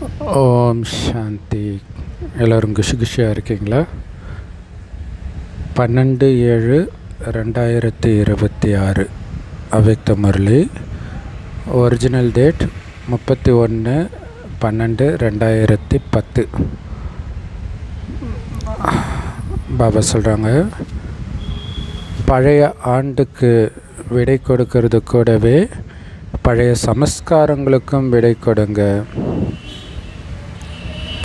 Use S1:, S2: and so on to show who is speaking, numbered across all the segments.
S1: ஓம் சாந்தி. எல்லோரும் குஷி குஷியாக இருக்கீங்களா? 12/7/2026 அவ்யக்த முரளி. Original date 31/12/2010. பாபா சொல்கிறாங்க, பழைய ஆண்டுக்கு விடை கொடுக்கறது கூடவே பழைய சமஸ்காரங்களுக்கும் விடை கொடுங்க.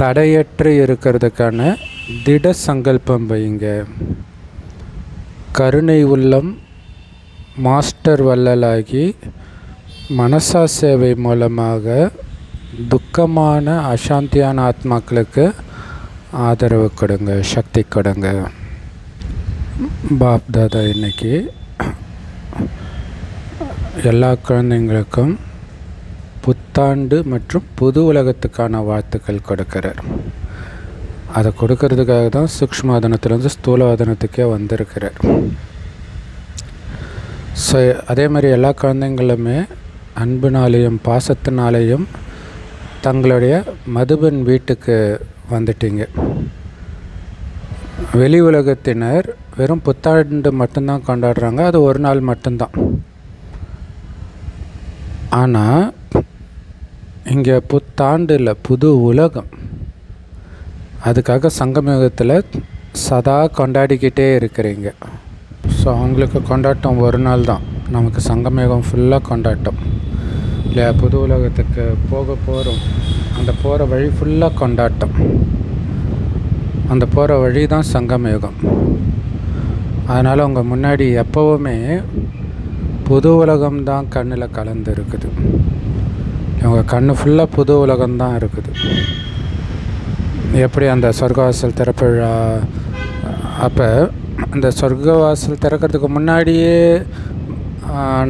S1: தடையற்று இருக்கிறதுக்கான திட சங்கல்பம் வைங்க. கருணை உள்ளம் மாஸ்டர் வள்ளலாகி மனசா சேவை மூலமாக துக்கமான அசாந்தியான ஆத்மாக்களுக்கு ஆதரவு கொடுங்க, சக்தி கொடுங்க. பாப் தாதா இன்னைக்கு எல்லா குழந்தைங்களுக்கும் புத்தாண்டு மற்றும் புது உலகத்துக்கான வாழ்த்துக்கள் கொடுக்கிறார். அதை கொடுக்கறதுக்காக தான் சூக்ஷ்மவதனத்திலேருந்து ஸ்தூலவதனத்துக்கே வந்திருக்கிறார். ஸோ அதே மாதிரி எல்லா குழந்தைங்களுமே அன்புனாலேயும் பாசத்தினாலேயும் தங்களுடைய மதுபன் வீட்டுக்கு வந்துட்டீங்க. வெளி உலகத்தினர் வெறும் புத்தாண்டு மட்டும்தான் கொண்டாடுறாங்க. அது ஒரு நாள் மட்டும்தான். ஆனால் இங்கே புத்தாண்டு இல்லை, புது உலகம். அதுக்காக சங்கமயுகத்தில் சதா கொண்டாடிக்கிட்டே இருக்கிறீங்க. ஸோ அவங்களுக்கு கொண்டாட்டம் ஒரு நாள் தான், நமக்கு சங்கமயுகம் ஃபுல்லாக கொண்டாட்டம் இல்லையா? புது உலகத்துக்கு போகிறோம், அந்த போகிற வழி ஃபுல்லாக கொண்டாட்டம். அந்த போகிற வழி தான் சங்கமயுகம். அதனால் உங்கள் முன்னாடி எப்போவுமே புது உலகம்தான் கண்ணில் கலந்து இருக்குது. இவங்க கண்ணு ஃபுல்லாக புது உலகம்தான் இருக்குது. எப்படி அந்த சொர்க்கவாசல் திறப்பு விழா அப்போ அந்த சொர்க்கவாசல் திறக்கிறதுக்கு முன்னாடியே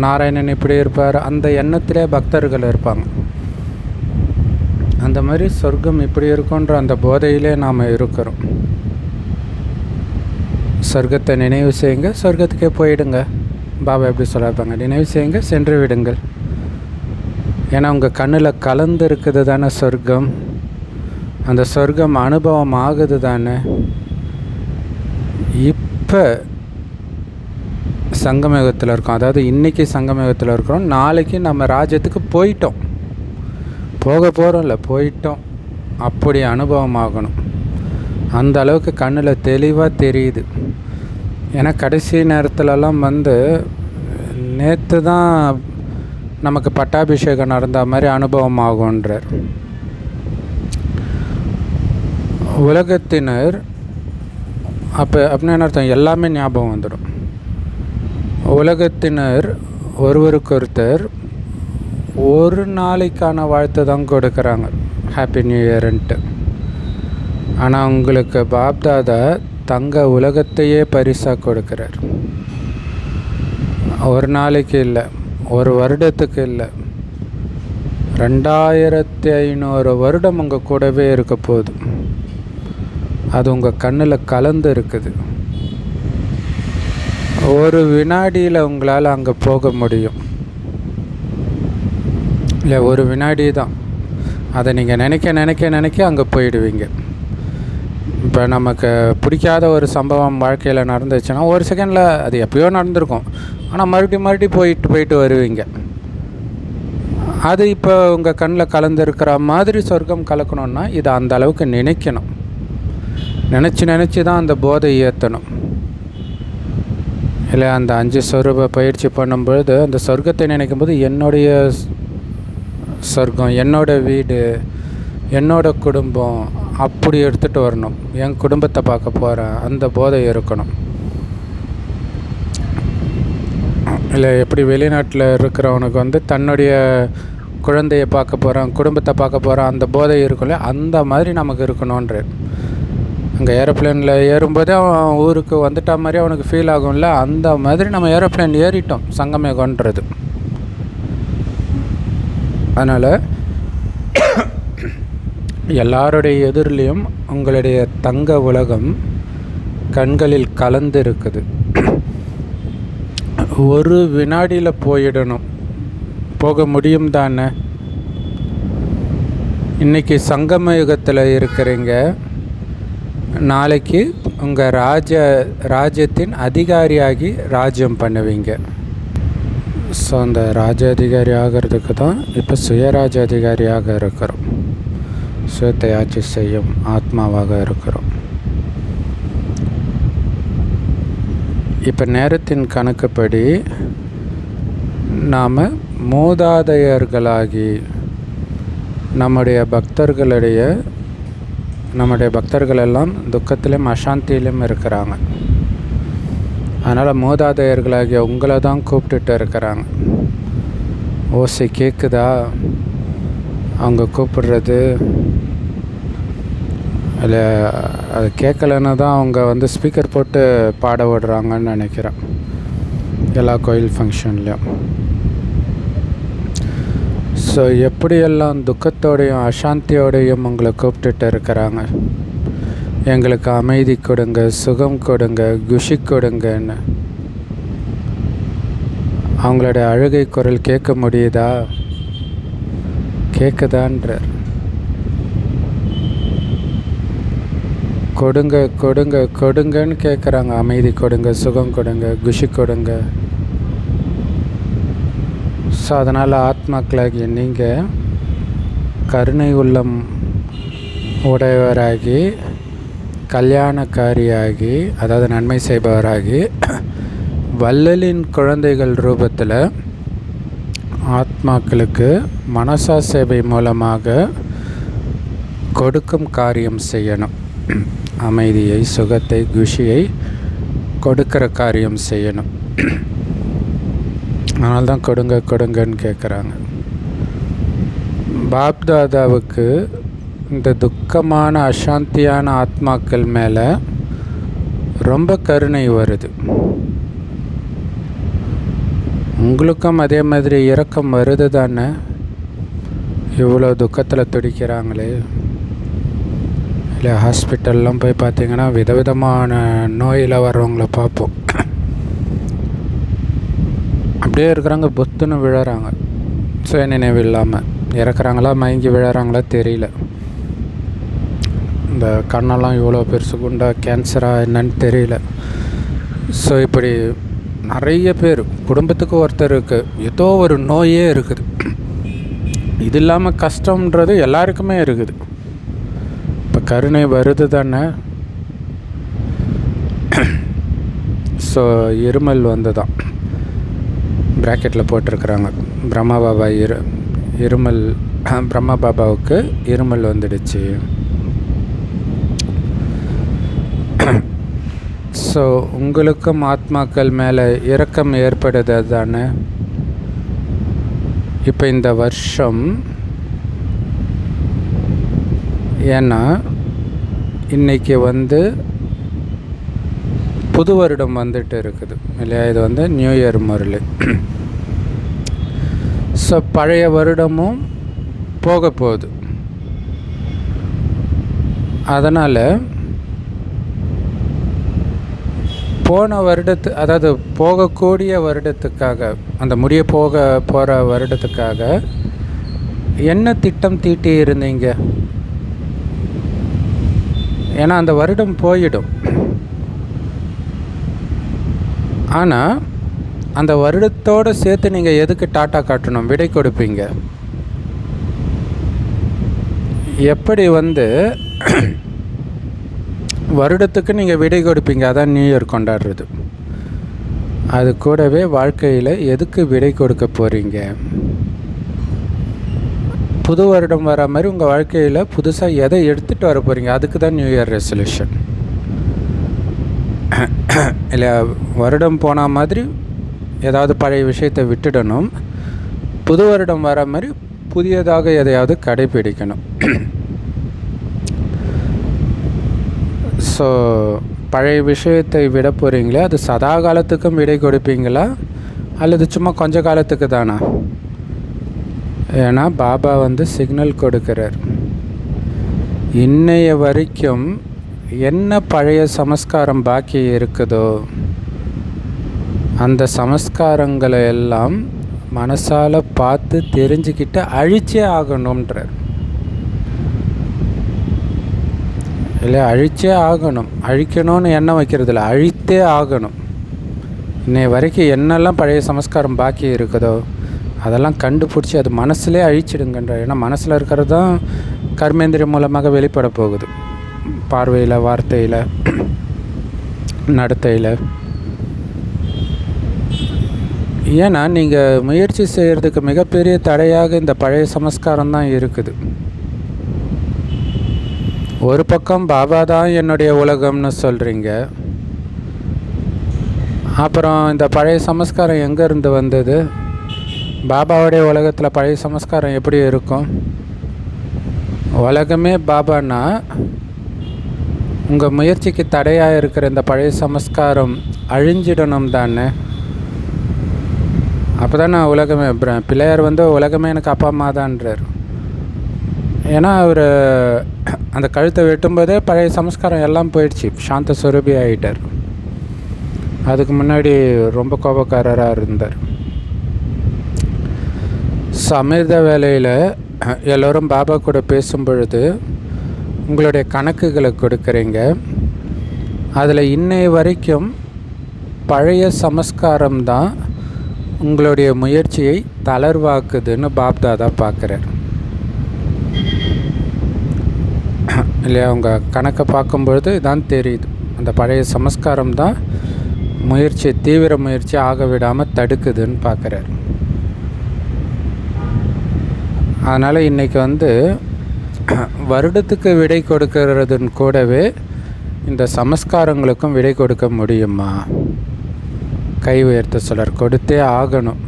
S1: நாராயணன் இப்படி இருப்பார், அந்த எண்ணத்திலே பக்தர்கள் இருப்பாங்க. அந்த மாதிரி சொர்க்கம் இப்படி இருக்குன்ற அந்த போதையிலே நாம் இருக்கிறோம். சொர்க்கத்தை நினைவு செய்யுங்க, சொர்க்கத்துக்கே போயிடுங்க. பாபா எப்படி சொல்லியிருப்பாங்க, நினைவு செய்யுங்க, சென்று விடுங்கள். ஏன்னா உங்கள் கண்ணில் கலந்து இருக்குது தானே சொர்க்கம். அந்த சொர்க்கம் அனுபவம் ஆகுது தானே. இப்போ சங்கமயுகத்தில் இருக்கோம், அதாவது இன்றைக்கி சங்கமயுகத்தில் இருக்கிறோம். நாளைக்கு நம்ம ராஜ்யத்துக்கு போயிட்டோம், போக போகிறோம் இல்லை, போயிட்டோம். அப்படி அனுபவம் ஆகணும். அந்த அளவுக்கு கண்ணில் தெளிவாக தெரியுது. ஏன்னா கடைசி நேரத்துலலாம் நேற்று தான் நமக்கு பட்டாபிஷேகம் நடந்த மாதிரி அனுபவம் ஆகுன்றார். உலகத்தினர் அப்படின்னு அர்த்தம், எல்லாமே ஞாபகம் வந்துடும். உலகத்தினர் ஒருவருக்கொருத்தர் ஒரு நாளைக்கான வாழ்த்து தான் கொடுக்குறாங்க, ஹாப்பி நியூ இயர்ன்ட்டு. ஆனால் உங்களுக்கு பாப்தாதா தங்க உலகத்தையே பரிசாக கொடுக்குறார். ஒரு நாளைக்கு இல்லை, ஒரு வருடத்துக்கு இல்லை, 2500 வருடம் உங்கள் கூடவே இருக்க போகுது. அது உங்கள் கண்ணில் கலந்து இருக்குது. ஒரு வினாடியில் உங்களால் அங்கே போக முடியும் இல்லை, ஒரு வினாடி தான். அதை நீங்கள் நினைக்க அங்கே போயிடுவீங்க. இப்போ நமக்கு பிடிக்காத ஒரு சம்பவம் வாழ்க்கையில் நடந்துச்சுன்னா ஒரு செகண்டில் அது எப்பயோ நடந்திருக்கும், ஆனால் மறுபடியும் போயிட்டு வருவீங்க. அது இப்போ உங்கள் கண்ணில் கலந்துருக்கிற மாதிரி சொர்க்கம் கலக்கணுன்னா இதை அந்த அளவுக்கு நினைக்கணும். நினச்சி தான் அந்த போதை ஏற்றணும் இல்லை. அந்த 5 சொரூப பயிற்சி பண்ணும்பொழுது அந்த சொர்க்கத்தை நினைக்கும்போது என்னுடைய சொர்க்கம், என்னோடய வீடு, என்னோடய குடும்பம் அப்படி எடுத்துகிட்டு வரணும். என் குடும்பத்தை பார்க்க போகிறேன், அந்த போதை இருக்கணும் இல்லை. எப்படி வெளிநாட்டில் இருக்கிறவனுக்கு தன்னுடைய குழந்தையை பார்க்க போகிறான், குடும்பத்தை பார்க்க போகிறான், அந்த போதை இருக்கும்ல, அந்த மாதிரி நமக்கு இருக்கணுன்ற. அங்கே ஏரோப்ளேனில் ஏறும்போதே அவன் ஊருக்கு வந்துட்டா மாதிரி அவனுக்கு ஃபீல் ஆகும்ல, அந்த மாதிரி நம்ம ஏரோப்ளேன் ஏறிட்டோம் சங்கமயுகன்றது. அதனால் எல்லாருடைய எதிரிலையும் உங்களுடைய தங்க உலகம் கண்களில் கலந்து இருக்குது. ஒரு வினாடியில் போயிடணும், போக முடியும் தானே? இன்றைக்கி சங்கம யுகத்தில் இருக்கிறீங்க, நாளைக்கு உங்கள் ராஜ்யத்தின் அதிகாரியாகி ராஜ்யம் பண்ணுவீங்க. ஸோ அந்த ராஜாதிகாரி ஆகிறதுக்கு தான் இப்போ சுயராஜ அதிகாரியாக இருக்கிறோம். சுயத்தை ஆட்சி செய்யும் ஆத்மாவாக இருக்கிறோம். இப்போ நேரத்தின் கணக்குப்படி நாம் மூதாதையர்களாகி நம்முடைய பக்தர்கள் எல்லாம் துக்கத்திலும் அசாந்தியிலும் இருக்கிறாங்க. அதனால் மூதாதையர்களாகிய உங்களை தான் கூப்பிட்டுட்டு இருக்கிறாங்க. ஓசை கேட்குதா? அவங்க கூப்பிடுறது இல்லை, அது கேட்கலன்னு தான் அவங்க ஸ்பீக்கர் போட்டு பாட விடுறாங்கன்னு நினைக்கிறேன் எல்லா கோயில் ஃபங்க்ஷன்லேயும். ஸோ எப்படியெல்லாம் துக்கத்தோடையும் அசாந்தியோடையும் உங்களை கூப்பிட்டுட்டு இருக்கிறாங்க. எங்களுக்கு அமைதி கொடுங்க, சுகம் கொடுங்க, குஷி கொடுங்கன்னு. அவங்களோட அழுகை குரல் கேட்க முடியுதா? கேட்குதான்றார். கொடுங்க கொடுங்க கொடுங்கன்னு கேட்குறாங்க. அமைதி கொடுங்க, சுகம் கொடுங்க, குஷி கொடுங்க. ஸோ அதனால் ஆத்மாக்களாகி நீங்கள் கருணை உள்ளம் உடையவராகி, கல்யாணக்காரியாகி, அதாவது நன்மை செய்பவராகி, வள்ளலின் குழந்தைகள் ரூபத்தில் ஆத்மாக்களுக்கு மனசா சேவை மூலமாக கொடுக்கும் காரியம் செய்யணும். அமைதியை, சுகத்தை, குஷியை கொடுக்கிற காரியம் செய்யணும். அதனால தான் கொடுங்க கொடுங்கன்னு கேட்குறாங்க. பாப்தாதாவுக்கு இந்த துக்கமான அசாந்தியான ஆத்மாக்கள் மேலே ரொம்ப கருணை வருது. உங்களுக்கும் அதே மாதிரி இரக்கம் வருது தானே? இவ்வளோ துக்கத்தில் துடிக்கிறாங்களே. இல்லை, ஹாஸ்பிட்டல்லாம் போய் பார்த்திங்கன்னா விதவிதமான நோயில் வர்றவங்கள பார்ப்போம். அப்படியே இருக்கிறாங்க, பொத்துன்னு விழறாங்க. சுய நினைவு இல்லாமல் இறக்குறாங்களா, மயங்கி விழறாங்களா தெரியல. இந்த கண்ணெல்லாம் இவ்வளோ பெருசு குண்டா கேன்சராக என்னன்னு தெரியல. ஸோ இப்படி நிறைய பேர், குடும்பத்துக்கு ஒருத்தருக்கு ஏதோ ஒரு நோயே இருக்குது. இது இல்லாமல் கஷ்டம்ன்றது எல்லாருக்குமே இருக்குது. இப்போ கருணை வருது தானே? ஸோ இருமல் தான் ப்ராக்கெட்டில் போட்டிருக்கிறாங்க. பிரம்மா பாபா இருமல், பிரம்மா பாபாவுக்கு இருமல் வந்துடுச்சு. ஸோ உங்களுக்கும் ஆத்மாக்கள் மேலே இரக்கம் ஏற்படுது தானே? இப்போ இந்த வருஷம், ஏன்னா இன்றைக்கி புது வருடம் வந்துட்டு இருக்குது இல்லையா? இது நியூ இயர் முரளி. ஸோ பழைய வருடமும் போக போகுது. அதனால் போன அதாவது போகக்கூடிய வருடத்துக்காக, அந்த முடிய போகிற வருடத்துக்காக என்ன திட்டம் தீட்டி இருந்தீங்க? ஏன்னா அந்த வருடம் போயிடும். ஆனால் அந்த வருடத்தோடு சேர்த்து நீங்கள் எதுக்கு டாட்டா காட்டணும், விடை கொடுப்பீங்க? எப்படி வருடத்துக்கு நீங்கள் விடை கொடுப்பீங்க, அதான் நியூ இயர் கொண்டாடுறது. அது கூடவே வாழ்க்கையில் எதுக்கு விடை கொடுக்க போகிறீங்க? புது வருடம் வர மாதிரி உங்கள் வாழ்க்கையில் புதுசாக எதை எடுத்துகிட்டு வர போகிறீங்க? அதுக்கு தான் நியூ இயர் ரெசல்யூஷன். இல்லை, வருடம் போன மாதிரி ஏதாவது பழைய விஷயத்தை விட்டுடணும். புது வருடம் வர மாதிரி புதியதாக எதையாவது கடைப்பிடிக்கணும். ஸோ பழைய விஷயத்தை விட போகிறீங்களே, அது சதா காலத்துக்கும் விடை கொடுப்பீங்களா அல்லது சும்மா கொஞ்ச காலத்துக்கு தானா? ஏன்னா பாபா சிக்னல் கொடுக்கிறார். இன்னைய வரைக்கும் என்ன பழைய சமஸ்காரம் பாக்கி இருக்குதோ அந்த சமஸ்காரங்களை எல்லாம் மனசால் பார்த்து தெரிஞ்சுக்கிட்டு அழிச்சே ஆகணுன்றார். இல்லை அழிச்சே ஆகணும், அழிக்கணும்னு எண்ணம் வைக்கிறதில்ல, அழித்தே ஆகணும். இன்னை வரைக்கும் என்னெல்லாம் பழைய சமஸ்காரம் பாக்கி இருக்குதோ அதெல்லாம் கண்டுபிடிச்சி அது மனசுலே அழிச்சிடுங்கன்ற. ஏன்னா மனசில் இருக்கிறது தான் கர்மேந்திரியம் மூலமாக வெளிப்பட போகுது, பார்வையில், வார்த்தையில், நடத்தையில். ஏன்னா நீங்கள் முயற்சி செய்கிறதுக்கு மிகப்பெரிய தடையாக இந்த பழைய சமஸ்காரம் தான் இருக்குது. ஒரு பக்கம் பாபா தான் என்னுடைய உலகம்னு சொல்கிறீங்க, அப்புறம் இந்த பழைய சமஸ்காரம் எங்கேருந்து வந்தது? பாபாவுடைய உலகத்தில் பழைய சமஸ்காரம் எப்படி இருக்கும்? உலகமே பாபான்னா உங்கள் முயற்சிக்கு தடையாக இருக்கிற இந்த பழைய சமஸ்காரம் அழிஞ்சிடணும் தானே. அப்போ தான் நான் உலகமே பிள்ளையார் உலகமே எனக்கு அப்பா அம்மா தான்றார். ஏன்னா அவர் அந்த கழுத்தை வெட்டும்போதே பழைய சமஸ்காரம் எல்லாம் போயிடுச்சு, சாந்த சுரபி ஆகிட்டார். அதுக்கு முன்னாடி ரொம்ப கோபக்காரராக இருந்தார். அமிர்த வேலையில் எல்லோரும் பாபா கூட பேசும் பொழுது உங்களுடைய கணக்குகளை கொடுக்குறீங்க. அதில் இன்னை வரைக்கும் பழைய சமஸ்காரம் தான் உங்களுடைய முயற்சியை தளர்வாக்குதுன்னு பாப்தாதா பார்க்குறார் இல்லையா? அவங்க கணக்கை பார்க்கும்பொழுது இதான் தெரியுது, அந்த பழைய சமஸ்காரம் தான் முயற்சி, தீவிர முயற்சி ஆக விடாமல் தடுக்குதுன்னு பார்க்குறார். அதனால் இன்றைக்கி வருடத்துக்கு விடை கொடுக்கறதுன்னு கூடவே இந்த சமஸ்காரங்களுக்கும் விடை கொடுக்க முடியுமா? கை உயர்த்த சொல்கிறார், கொடுத்தே ஆகணும்.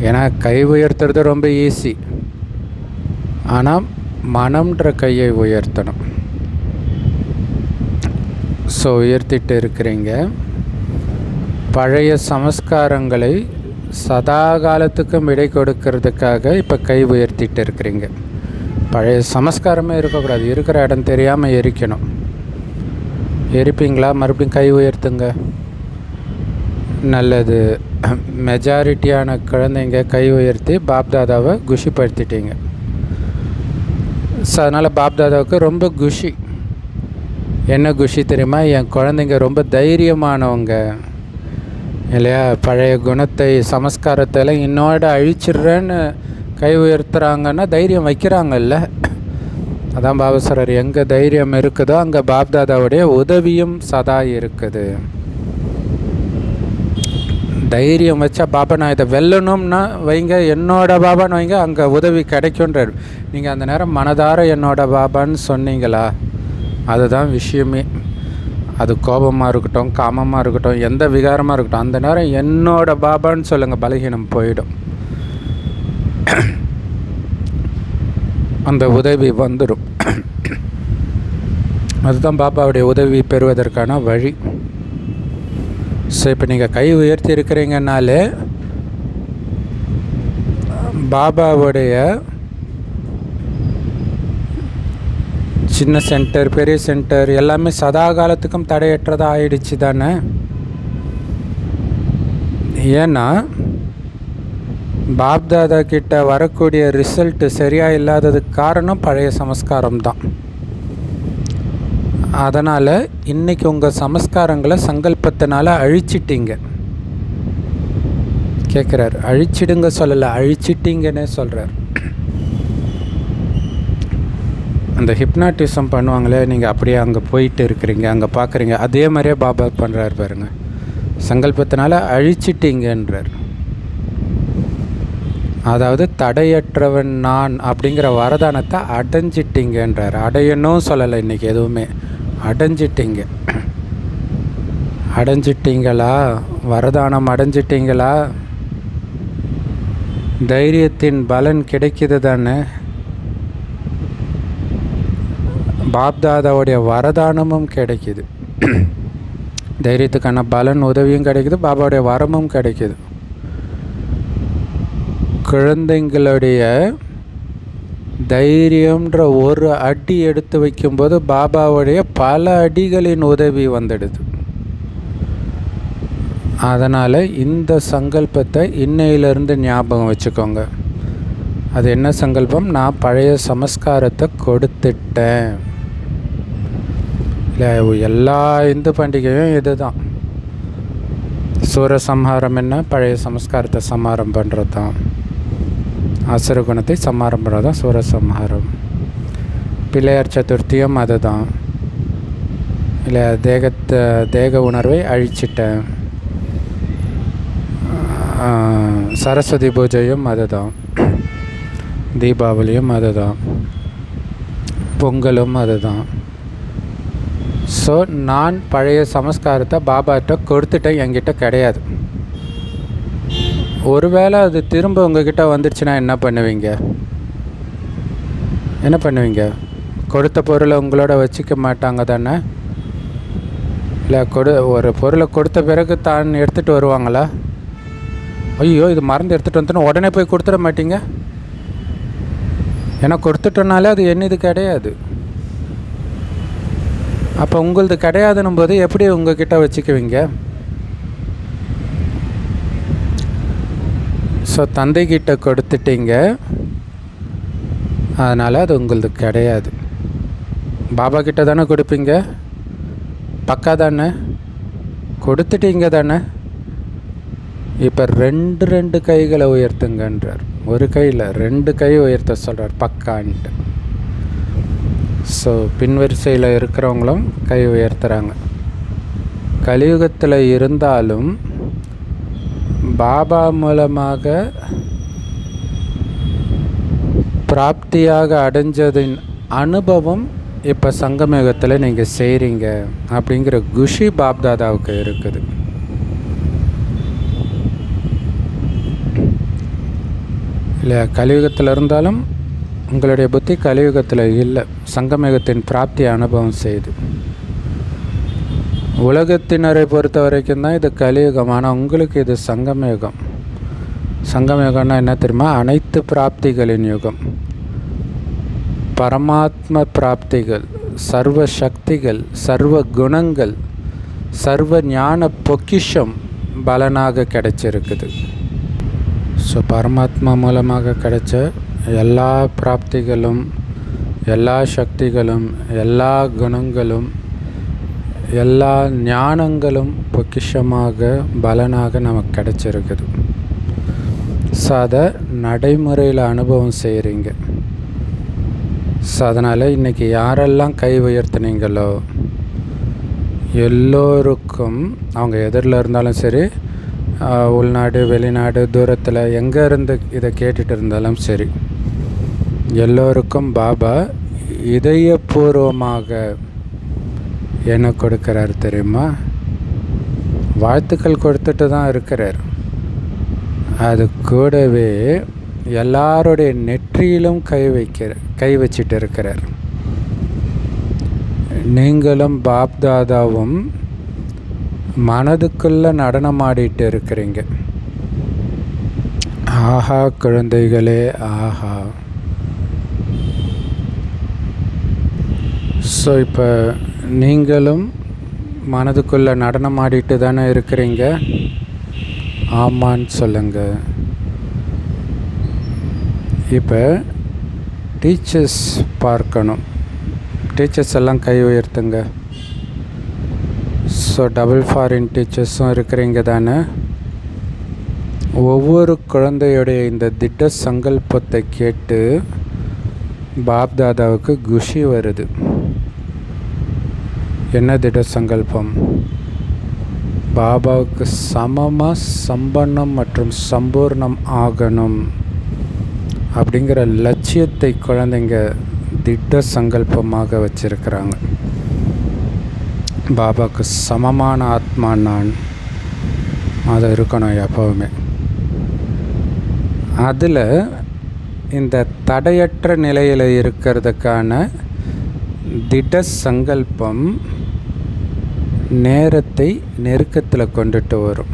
S1: ஏன்னா கை உயர்த்துறது ரொம்ப ஈஸி, ஆனால் மனம்ன்ற கையை உயர்த்தணும். ஸோ உயர்த்திட்டு இருக்கிறீங்க. பழைய சமஸ்காரங்களை சதா காலத்துக்கும் விடை கொடுக்கறதுக்காக இப்போ கை உயர்த்திட்டு இருக்கிறீங்க. பழைய சமஸ்காரமே இருக்கக்கூடாது, இருக்கிற இடம் தெரியாமல் எரிக்கணும். எரிப்பீங்களா? மறுபடியும் கை உயர்த்துங்க. நல்லது. மெஜாரிட்டியான குழந்தைங்க கை உயர்த்தி பாப்தாதாவை குஷிப்படுத்திட்டீங்க. ஸோ அதனால் பாப்தாதாவுக்கு ரொம்ப குஷி. என்ன குஷி தெரியுமா? என் குழந்தைங்க ரொம்ப தைரியமானவங்க இல்லையா? பழைய குணத்தை, சமஸ்காரத்தெல்லாம் இன்னோட அழிச்சிடுறேன்னு கை உயர்த்துறாங்கன்னா தைரியம் வைக்கிறாங்கல்ல. அதான் பாபா சொல்றார், எங்கே தைரியம் இருக்குதோ அங்கே பாப்தாதாவுடைய உதவியும் சதா இருக்குது. தைரியம் வச்சா பாபா நான் இதை வெல்லணும்னா வைங்க, என்னோட பாபான்னு வைங்க, அங்கே உதவி கிடைக்குன்றார். நீங்கள் அந்த நேரம் மனதார என்னோட பாபான்னு சொன்னீங்களா, அதுதான் விஷயமே. அது கோபமாக இருக்கட்டும், காமமாக இருக்கட்டும், எந்த விகாரமாக இருக்கட்டும், அந்த நேரம் என்னோட பாபான்னு சொல்லுங்கள், பலகீனம் போயிடும். அந்த உதவி வந்துடும். அதுதான் பாபாவுடைய உதவி பெறுவதற்கான வழி. ஸோ இப்போ நீங்கள் கை உயர்த்தி இருக்கிறீங்கனாலே பாபாவுடைய சின்ன சென்டர், பெரிய சென்டர் எல்லாமே சதா காலத்துக்கும் தடையற்றதாக ஆயிடுச்சு தானே. ஏன்னா பாப்தாதா கிட்ட வரக்கூடிய ரிசல்ட்டு சரியாக இல்லாததுக்கு காரணம் பழைய சமஸ்காரம் தான். அதனால் இன்றைக்கி உங்கள் சமஸ்காரங்களை சங்கல்பத்தினால அழிச்சிட்டிங்க. கேட்குறார், அழிச்சிடுங்க சொல்லலை, அழிச்சிட்டிங்கன்னே சொல்கிறார். அந்த ஹிப்னாட்டிசம் பண்ணுவாங்களே, நீங்கள் அப்படியே அங்கே போயிட்டு இருக்கிறீங்க, அங்கே பார்க்குறீங்க, அதே மாதிரியே பாபா பண்ணுறார் பாருங்க. சங்கல்பத்தினால அழிச்சிட்டிங்கன்றார். அதாவது தடையற்றவன் நான் அப்படிங்கிற வரதானத்தை அடைஞ்சிட்டிங்கன்றார். அடையணும் சொல்லலை, இன்றைக்கி எதுவுமே அடைஞ்சிட்டிங்க. அடைஞ்சிட்டிங்களா? வரதானம் அடைஞ்சிட்டிங்களா? தைரியத்தின் பலன் கிடைக்கிது தானே. பாப்தாதாவுடைய வரதானமும் கிடைக்கிது, தைரியத்துக்கான பலன் உதவியும் கிடைக்கிது, பாபாவுடைய வரமும் கிடைக்கிது. குழந்தைங்களுடைய தைரியம்ன்ற ஒரு அடி எடுத்து வைக்கும்போது பாபாவுடைய பல அடிகளின் உதவி வந்துடுது. அதனால் இந்த சங்கல்பத்தை இன்னையிலிருந்து ஞாபகம் வச்சுக்கோங்க. அது என்ன சங்கல்பம்? நான் பழைய சமஸ்காரத்தை கொடுத்துட்டேன். இல்லை, எல்லா இந்து பண்டிகையும் இது தான். சூரசம்ஹாரம் என்ன, பழைய சமஸ்காரத்தை சம்ஹாரம் பண்ணுறது தான். அசுர குணத்தை சம்ஹாரம் பண்ணுறது தான் சூரசம்ஹாரம். பிள்ளையார் சதுர்த்தியும் அது தான். இல்லை, தேக உணர்வை அழிச்சிட்டேன். சரஸ்வதி பூஜையும் அது தான். தீபாவளியும் அது தான். பொங்கலும் அது தான். ஸோ நான் பழைய சமஸ்காரத்தை பாபாட்ட கொடுத்துட்டேன், என்கிட்ட கிடையாது. ஒருவேளை அது திரும்ப உங்ககிட்ட வந்துடுச்சுன்னா என்ன பண்ணுவீங்க? கொடுத்த பொருளை உங்களோட வச்சுக்க மாட்டாங்க தானே? இல்லை, ஒரு பொருளை கொடுத்த பிறகு தான் எடுத்துகிட்டு வருவாங்களா? ஐயோ, இது மறந்து எடுத்துகிட்டு வந்துட்டோன்னா உடனே போய் கொடுத்துட மாட்டீங்க? ஏன்னா கொடுத்துட்டோன்னாலே அது என்னது கிடையாது. அப்போ உங்களது கிடையாதுன்னும் போது எப்படி உங்ககிட்ட வச்சுக்குவீங்க? ஸோ தந்தைக்கிட்ட கொடுத்துட்டீங்க, அதனால் அது உங்களது கிடையாது. பாபா கிட்ட தானே கொடுப்பீங்க, பக்கா தானே, கொடுத்துட்டீங்க தானே. இப்போ ரெண்டு கைகளை உயர்த்துங்கன்றார். ஒரு கையில் 2 கை உயர்த்த சொல்கிறார், பக்கான்ட்டு. ஸோ பின்வரிசையில் இருக்கிறவங்களும் கை உயர்த்துறாங்க. கலியுகத்தில் இருந்தாலும் பாபா மூலமாக பிராப்தியாக அடைஞ்சதின் அனுபவம் இப்போ சங்கமயுகத்தில் நீங்கள் செய்கிறீங்க அப்படிங்கிற குஷி பாப்தாதாவுக்கு இருக்குது. இல்லை, கலியுகத்தில் இருந்தாலும் உங்களுடைய புத்தி கலியுகத்தில் இல்லை, சங்கமயுகத்தின் பிராப்தி அனுபவம் செய்து. உலகத்தினரை பொறுத்த வரைக்கும் தான் இது கலியுகம், ஆனால் உங்களுக்கு இது சங்கமயுகம். சங்கமயுகம்னா என்ன தெரியுமா? அனைத்து பிராப்திகளின் யுகம். பரமாத்ம பிராப்திகள், சர்வ சக்திகள், சர்வ குணங்கள், சர்வ ஞான பொக்கிஷம் பலனாக கிடைச்சிருக்குது. ஸோ பரமாத்மா மூலமாக கிடைச்ச எல்லா பிராப்திகளும், எல்லா சக்திகளும், எல்லா குணங்களும், எல்லா ஞானங்களும் பொக்கிஷமாக பலனாக நமக்கு கிடைச்சிருக்குது. ஸோ அதை நடைமுறையில் அனுபவம் செய்கிறீங்க. ஸோ அதனால் இன்றைக்கி யாரெல்லாம் கை உயர்த்தினீங்களோ எல்லோருக்கும், அவங்க எதிரில் இருந்தாலும் சரி, உள்நாடு வெளிநாடு தூரத்தில் எங்கே இருந்து இதை கேட்டுட்டு இருந்தாலும் சரி, எல்லோருக்கும் பாபா இதயபூர்வமாக என்ன கொடுக்குறார் தெரியுமா? வாழ்த்துக்கள் கொடுத்துட்டு தான் இருக்கிறார். அது கூடவே எல்லாருடைய நெற்றியிலும் கை வச்சிட்டு இருக்கிறார். நீங்களும் பாப்தாதாவும் மனதுக்குள்ளே நடனமாடிட்டு இருக்கிறீங்க. ஆஹா குழந்தைகளே, ஆஹா. ஸோ இப்போ நீங்களும் மனதுக்குள்ளே நடனமாடிட்டு தானே இருக்கிறீங்க? ஆமான்னு சொல்லுங்கள். இப்போ டீச்சர்ஸ் பார்க்கணும். டீச்சர்ஸ் எல்லாம் கை உயர்த்துங்க. ஸோ டபுள் ஃபாரின் டீச்சர்ஸும் இருக்கிறீங்க தானே? ஒவ்வொரு குழந்தையுடைய இந்த திட்ட சங்கல்பத்தை கேட்டு பாப்தாதாவுக்கு குஷி வருது. என்ன திட சங்கல்பம்? பாபாவுக்கு சமமாக சம்பன்னம் மற்றும் சம்பூர்ணம் ஆகணும் அப்படிங்கிற லட்சியத்தை குழந்தைங்க திட்ட சங்கல்பமாக வச்சிருக்கிறாங்க. பாபாவுக்கு சமமான ஆத்மா நான், அது இருக்கணும் எப்போவுமே. அதில் இந்த தடையற்ற நிலையில் இருக்கிறதுக்கான திட சங்கல்பம் நேரத்தை நெருக்கத்தில் கொண்டுட்டு வரும்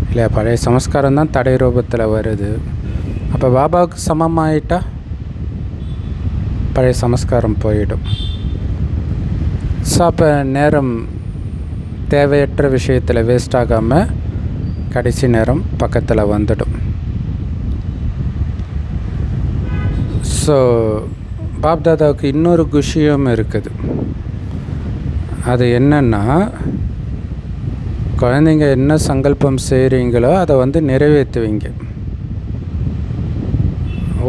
S1: இல்லையா? பழைய சமஸ்காரம் தான் தடை ரூபத்தில் வருது. அப்போ பாபாவுக்கு சமமாயிட்டா பழைய சமஸ்காரம் போயிடும். ஸோ அப்போ நேரம் தேவையற்ற விஷயத்தில் வேஸ்ட் ஆகாமல் கடைசி நேரம் பக்கத்தில் வந்துடும். ஸோ பாப்தாதாவுக்கு இன்னொரு குஷியும் இருக்குது. அது என்னென்னா, குழந்தைங்க என்ன சங்கல்பம் செய்கிறீங்களோ அதை நிறைவேற்றுவீங்க.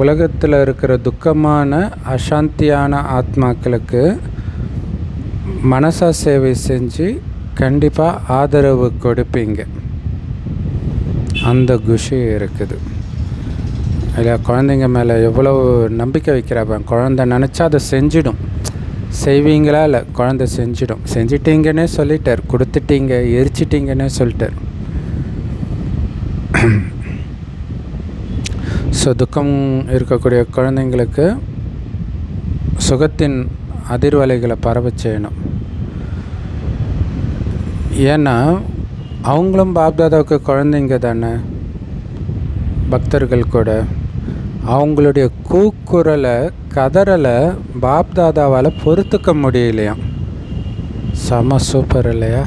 S1: உலகத்தில் இருக்கிற துக்கமான அசாந்தியான ஆத்மாக்களுக்கு மனசா சேவை செஞ்சு கண்டிப்பாக ஆதரவு கொடுப்பீங்க. அந்த குஷி இருக்குது இல்லை? குழந்தைங்க மேலே எவ்வளோ நம்பிக்கை வைக்கிறாப்ப. குழந்தை நினச்சா அதை செஞ்சிடும். செய்வீங்களா? இல்லை, குழந்தை செஞ்சிடும். செஞ்சிட்டீங்கன்னே சொல்லிட்டார், கொடுத்துட்டீங்க, எரிச்சிட்டிங்கன்னே சொல்லிட்டார். ஸோ துக்கம் இருக்கக்கூடிய குழந்தைங்களுக்கு சுகத்தின் அதிர்வலைகளை பரவ செய்யணும். ஏன்னா அவங்களும் பாப்தாதாவுக்கு குழந்தைங்க தானே, பக்தர்கள் கூட. அவங்களுடைய கூக்குரலை, கதறலை பாப்தாதாவால் பொறுத்துக்க முடியலையாம். செம சூப்பர் இல்லையா?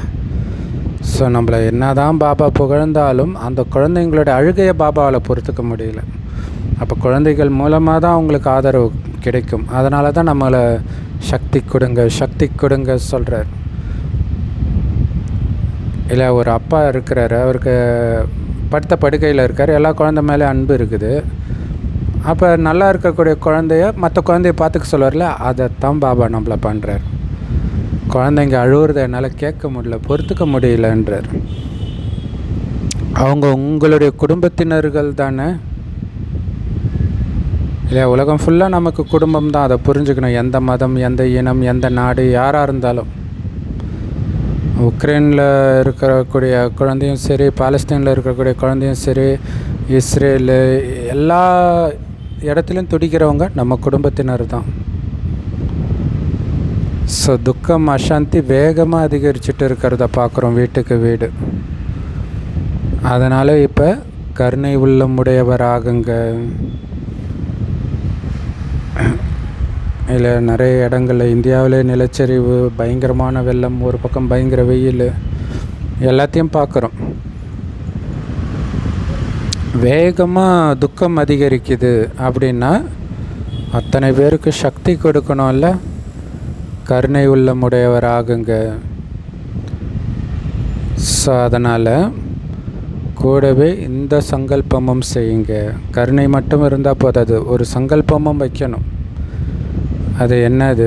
S1: ஸோ நம்மளை என்ன தான் பாபா புகழ்ந்தாலும் அந்த குழந்தைங்களோட அழுகையை பாபாவால் பொறுத்துக்க முடியல. அப்போ குழந்தைகள் மூலமாக தான் அவங்களுக்கு ஆதரவு கிடைக்கும். அதனால தான் நம்மளை சக்தி கொடுங்க, சக்தி கொடுங்க சொல்கிறார். இல்லை, ஒரு அப்பா இருக்கிறாரு, அவருக்கு படுத்த படுக்கையில் இருக்கார், எல்லா குழந்தை மேலே அன்பு இருக்குது. அப்போ நல்லா இருக்கக்கூடிய குழந்தைய மற்ற குழந்தைய பார்த்துக்க சொல்லுவார்ல, அதைத்தான் பாபா நம்மளை பண்ணுறார். குழந்தைங்க அழுவுறதை என்னால் கேட்க முடியல, பொறுத்துக்க முடியலன்றார். அவங்க உங்களுடைய குடும்பத்தினர்கள் தானே இல்லையா? உலகம் ஃபுல்லாக நமக்கு குடும்பம் தான், அதை புரிஞ்சுக்கணும். எந்த மதம், எந்த இனம், எந்த நாடு, யாராக இருந்தாலும். உக்ரைனில் இருக்கக்கூடிய குழந்தையும் சரி, பாலஸ்தீனில் இருக்கக்கூடிய குழந்தையும் சரி, இஸ்ரேலு, எல்லா இடத்துலையும் துடிக்கிறவங்க நம்ம குடும்பத்தினர் தான். ஸோ துக்கம், அசாந்தி வேகமாக அதிகரிச்சுட்டு இருக்கிறத பார்க்குறோம் வீட்டுக்கு வீடு. அதனால் இப்போ கருணை உள்ளமுடையவர் ஆகுங்க. இல்லை, நிறைய இடங்களில் இந்தியாவிலே நிலச்சரிவு, பயங்கரமான வெள்ளம், ஒரு பக்கம் பயங்கர வெயில், எல்லாத்தையும் பார்க்குறோம். வேகமாக துக்கம் அதிகரிக்குது அப்படின்னா அத்தனை பேருக்கு சக்தி கொடுக்கணும்ல. கருணை உள்ளமுடையவர் ஆகுங்க. ஸோ அதனால் கூடவே இந்த சங்கல்பமும் செய்யுங்க. கருணை மட்டும் இருந்தால் போதாது, ஒரு சங்கல்பமும் வைக்கணும். அது என்னது?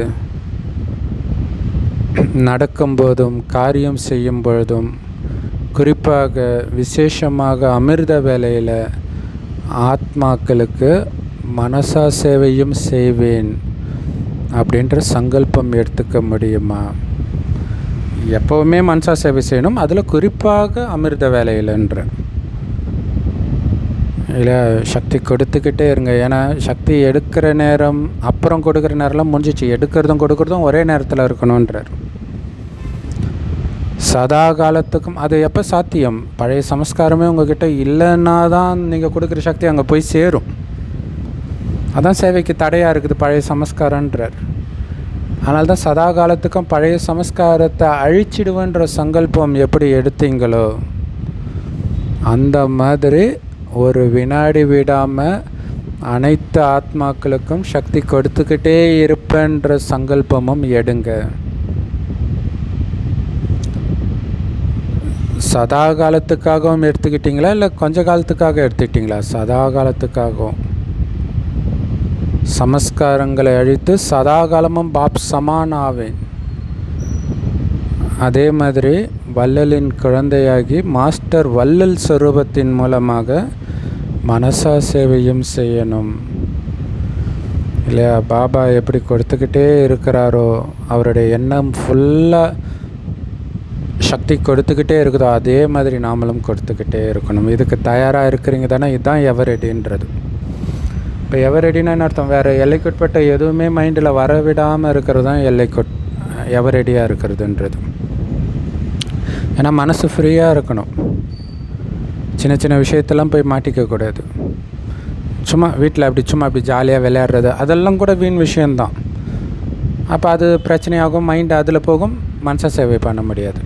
S1: நடக்கும்போதும் காரியம் செய்யும் பொழுதும், குறிப்பாக விசேஷமாக அமிர்த வேளையில் ஆத்மாக்களுக்கு மனசா சேவையும் செய்வேன் அப்படின்ற சங்கல்பம் எடுத்துக்க முடியுமா? எப்போவுமே மனசா சேவை செய்யணும், அதில் குறிப்பாக அமிர்த வேலையில்ன்ற இல்லை, சக்தி கொடுத்துக்கிட்டே இருங்க. ஏன்னா சக்தி எடுக்கிற நேரம் அப்புறம் கொடுக்குற நேரம்லாம் முடிஞ்சிச்சு. எடுக்கிறதும் கொடுக்குறதும் ஒரே நேரத்தில் இருக்கணுன்றார். சதா காலத்துக்கும் அது எப்போ சாத்தியம்? பழைய சமஸ்காரமே உங்ககிட்ட இல்லைன்னா தான் நீங்கள் கொடுக்குற சக்தி அங்கே போய் சேரும். அதான் சேவைக்கு தடையாக இருக்குது பழைய சமஸ்காரன்றார். அதனால தான் சதா காலத்துக்கும் பழைய சமஸ்காரத்தை அழிச்சிடுவேன்ற சங்கல்பம் எப்படி எடுத்தீங்களோ அந்த மாதிரி ஒரு வினாடி விடாமல் அனைத்து ஆத்மாக்களுக்கும் சக்தி கொடுத்துக்கிட்டே இருப்பேன்ற சங்கல்பமும் எடுங்க. சதா காலத்துக்காகவும் எடுத்துக்கிட்டிங்களா, இல்லை கொஞ்ச காலத்துக்காக எடுத்துக்கிட்டிங்களா? சதா காலத்துக்காகவும். சமஸ்காரங்களை அழித்து சதா காலமும் பாப் சமான் ஆவேன். அதே மாதிரி வள்ளலின் குழந்தையாகி மாஸ்டர் வள்ளல் ஸ்வரூபத்தின் மூலமாக மனசா சேவையும் செய்யணும் இல்லையா? பாபா எப்படி கொடுத்துக்கிட்டே இருக்கிறாரோ, அவருடைய எண்ணம் ஃபுல்லாக சக்தி கொடுத்துக்கிட்டே இருக்குதோ அதே மாதிரி நாமளும் கொடுத்துக்கிட்டே இருக்கணும். இதுக்கு தயாராக இருக்கிறீங்க தானே? இதுதான் எவரெடின்றது. இப்போ எவரெடின்னு என்ன அர்த்தம்? வேறு எல்லைக்குட்பட்ட எதுவுமே மைண்டில் வரவிடாமல் இருக்கிறது தான் எவரெடியாக இருக்கிறதுன்றது. ஏன்னா மனசு ஃப்ரீயாக இருக்கணும். சின்ன சின்ன விஷயத்தெல்லாம் போய் மாட்டிக்கக்கூடாது. சும்மா வீட்டில் அப்படி ஜாலியாக விளையாடுறது அதெல்லாம் கூட வீண் விஷயந்தான். அப்போ அது பிரச்சனையாகும், மைண்டு அதில் போகும், மனசா சேவை பண்ண முடியாது.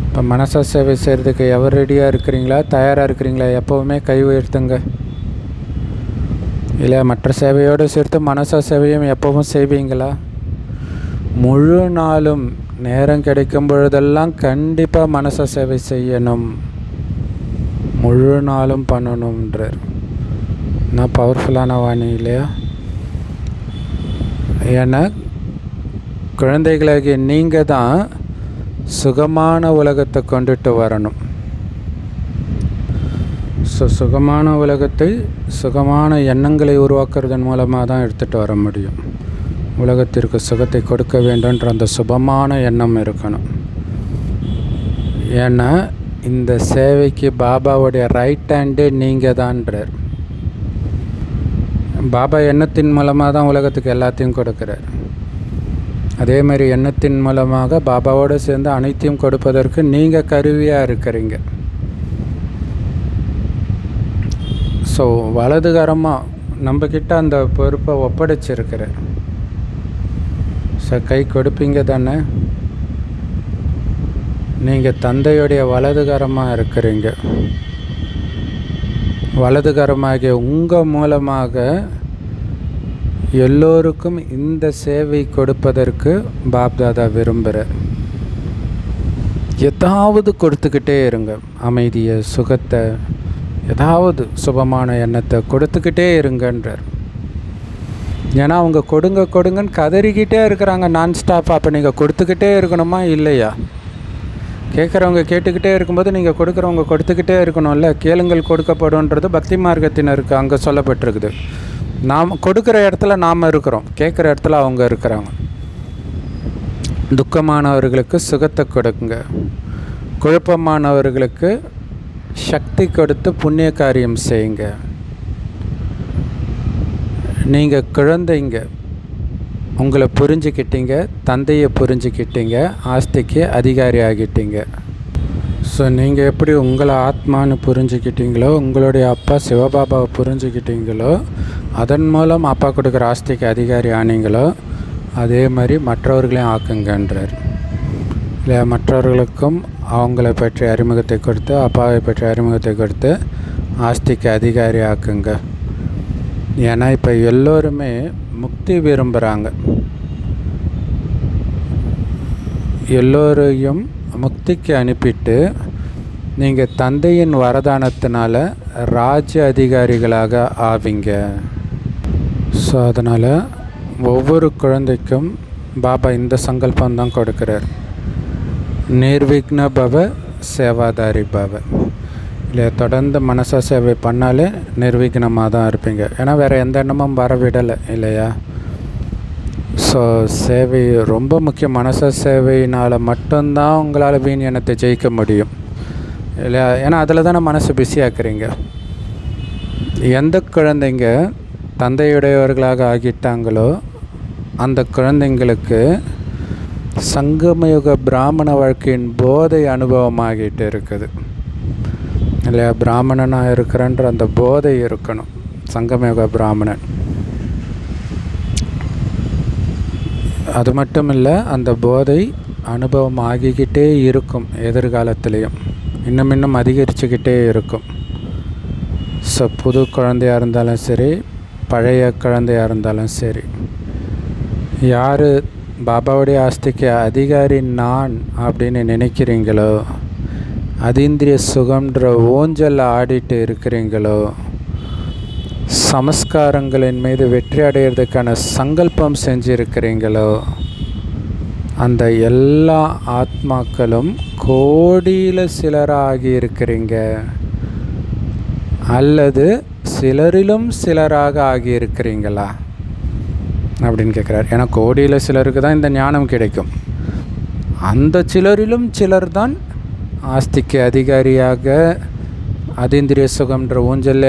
S1: இப்போ மனசா சேவை செய்கிறதுக்கு எவர் ரெடியாக இருக்கிறீங்களா, தயாராக இருக்கிறீங்களா? எப்போவுமே கை உயர்த்துங்க. இல்லை, மற்ற சேவையோடு சேர்த்து மனசா சேவையும் எப்போவும் செய்வீங்களா? முழு நாளும் நேரம் கிடைக்கும் பொழுதெல்லாம் கண்டிப்பாக மனச சேவை செய்யணும், முழு நாளும் பண்ணணுன்றார். நான் பவர்ஃபுல்லான வாணி இல்லையா? ஏன்னா குழந்தைகளாகிய நீங்கள் தான் சுகமான உலகத்தை கொண்டுட்டு வரணும். சுகமான உலகத்தை சுகமான எண்ணங்களை உருவாக்குறதன் மூலமாக தான் எடுத்துகிட்டு வர முடியும். உலகத்திற்கு சுகத்தை கொடுக்க வேண்டும்ன்ற அந்த சுபமான எண்ணம் இருக்கணும். ஏன்னா இந்த சேவைக்கு பாபாவுடைய ரைட் ஹேண்டே நீங்கள் தான்றார். பாபா எண்ணத்தின் மூலமாக தான் உலகத்துக்கு எல்லாத்தையும் கொடுக்குறார். அதே மாதிரி எண்ணத்தின் மூலமாக பாபாவோடு சேர்ந்து அனைத்தையும் கொடுப்பதற்கு நீங்கள் கருவியாக இருக்கிறீங்க. ஸோ வலதுகரமாக நம்மக்கிட்ட அந்த பொறுப்பை ஒப்படைச்சிருக்கிறார். ஸோ கை கொடுப்பீங்க தானே? நீங்கள் தந்தையுடைய வலதுகரமாக இருக்கிறீங்க. வலதுகரமாகிய உங்கள் மூலமாக எல்லோருக்கும் இந்த சேவை கொடுப்பதற்கு பாப்தாதா விரும்புகிறார். ஏதாவது கொடுத்துக்கிட்டே இருங்க, அமைதியை, சுகத்தை, ஏதாவது சுபமான எண்ணத்தை கொடுத்துக்கிட்டே இருங்கன்றார். ஏன்னா அவங்க கொடுங்க கொடுங்கன்னு கதறிக்கிட்டே இருக்கிறாங்க நான் ஸ்டாப். அப்போ நீங்கள் கொடுத்துக்கிட்டே இருக்கணுமா இல்லையா? கேட்குறவங்க கேட்டுக்கிட்டே இருக்கும்போது நீங்கள் கொடுக்குறவங்க கொடுத்துக்கிட்டே இருக்கணும்ல. கேளுங்கள் கொடுக்கப்படுன்றது பக்தி மார்க்கத்தினருக்கு அங்கே சொல்லப்பட்டிருக்குது. நாம் கொடுக்குற இடத்துல நாம் இருக்கிறோம், கேட்குற இடத்துல அவங்க இருக்கிறாங்க. துக்கமானவர்களுக்கு சுகத்தை கொடுங்க, குழப்பமானவர்களுக்கு சக்தி கொடுத்து புண்ணிய காரியம் செய்யுங்க. நீங்கள் குழந்தைங்க, உங்களை புரிஞ்சுக்கிட்டீங்க, தந்தையை புரிஞ்சுக்கிட்டீங்க, ஆஸ்திக்கு அதிகாரி ஆகிட்டீங்க. ஸோ நீங்கள் எப்படி உங்களை ஆத்மான்னு புரிஞ்சுக்கிட்டீங்களோ, உங்களுடைய அப்பா சிவபாபாவை புரிஞ்சுக்கிட்டீங்களோ, அதன் மூலம் அப்பா கொடுக்குற ஆஸ்திக்கு அதிகாரி ஆனீங்களோ, அதே மாதிரி மற்றவர்களையும் ஆக்குங்கன்றார். இல்லை, மற்றவர்களுக்கும் அவங்கள பற்றி அறிமுகத்தை கொடுத்து, அப்பாவை பற்றி அறிமுகத்தை கொடுத்து ஆஸ்திக்கு அதிகாரி ஆக்குங்க. ஏன்னா இப்போ எல்லோருமே முக்தி விரும்புகிறாங்க. எல்லோரையும் முக்திக்கு அனுப்பிட்டு நீங்கள் தந்தையின் வரதானத்தினால ராஜ்ய அதிகாரிகளாக ஆவீங்க. ஸோ அதனால் ஒவ்வொரு குழந்தைக்கும் பாபா இந்த சங்கல்பம் தான் கொடுக்குறார். நிர்விக்ன பவ சேவாதாரி பவ. இல்லை, தொடர்ந்து மனச சேவை பண்ணாலே நிர்விக்னமாக தான் இருப்பீங்க. ஏன்னா வேறு எந்த எண்ணமும் வர விடலை இல்லையா? ஸோ சேவை ரொம்ப முக்கியம். மனச சேவையினால் மட்டும்தான் உங்களால் வீண் எண்ணத்தை ஜெயிக்க முடியும் இல்லையா? ஏன்னா அதில் தானே மனசு பிஸியாக்குறீங்க. எந்த குழந்தைங்க தந்தையுடையவர்களாக ஆகிட்டாங்களோ அந்த குழந்தைங்களுக்கு சங்கமயுக பிராமண வாழ்க்கையின் போதை அனுபவமாகிட்டு இருக்குது இல்லையா? பிராமணனாக இருக்கிறன்ற அந்த போதை இருக்கணும். சங்கமயுக பிராமணன். அது மட்டும் இல்லை, அந்த போதை அனுபவம் ஆகிக்கிட்டே இருக்கும். எதிர்காலத்துலேயும் இன்னும் இன்னும் அதிகரிச்சுக்கிட்டே இருக்கும். ஸோ புது குழந்தையாக இருந்தாலும் சரி, பழைய குழந்தையாக இருந்தாலும் சரி, யார் பாபாவுடைய ஆஸ்திக்கு அதிகாரி நான் அப்படின்னு நினைக்கிறீங்களோ, அதீந்திரிய சுகம்ன்ற ஊஞ்சல் ஆடிட்டு இருக்கிறீங்களோ, சமஸ்காரங்களின் மீது வெற்றி அடைகிறதுக்கான சங்கல்பம் செஞ்சுருக்கிறீங்களோ, அந்த எல்லா ஆத்மாக்களும் கோடியில் சிலராகி இருக்கிறீங்க, அல்லது சிலரிலும் சிலராக ஆகியிருக்கிறீங்களா அப்படின்னு கேட்குறார். ஏன்னா கோடியில் சிலருக்கு தான் இந்த ஞானம் கிடைக்கும். அந்த சிலரிலும் சிலர் தான் ஆஸ்திக்கு அதிகாரியாக அதீந்திரிய சுகம்ன்ற ஊஞ்சலில்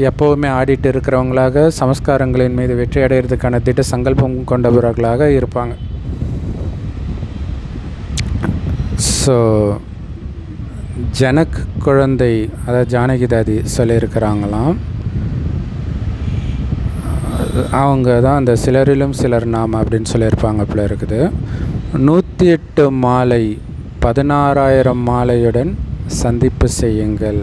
S1: எப்போவுமே ஆடிட்டு இருக்கிறவங்களாக, சமஸ்காரங்களின் மீது வெற்றி அடைகிறதுக்கான திட்ட சங்கல்பம் கொண்டவர்களாக இருப்பாங்க. ஸோ ஜனக் குழந்தை, அதாவது ஜானகிதாதி சொல்லியிருக்கிறாங்களாம், அவங்க தான் அந்த சிலரிலும் சிலர் நாம் அப்படின்னு சொல்லியிருப்பாங்க போல இருக்குது. 108 மாலை 16,000 மாலையுடன் சந்திப்பு செய்யுங்கள்.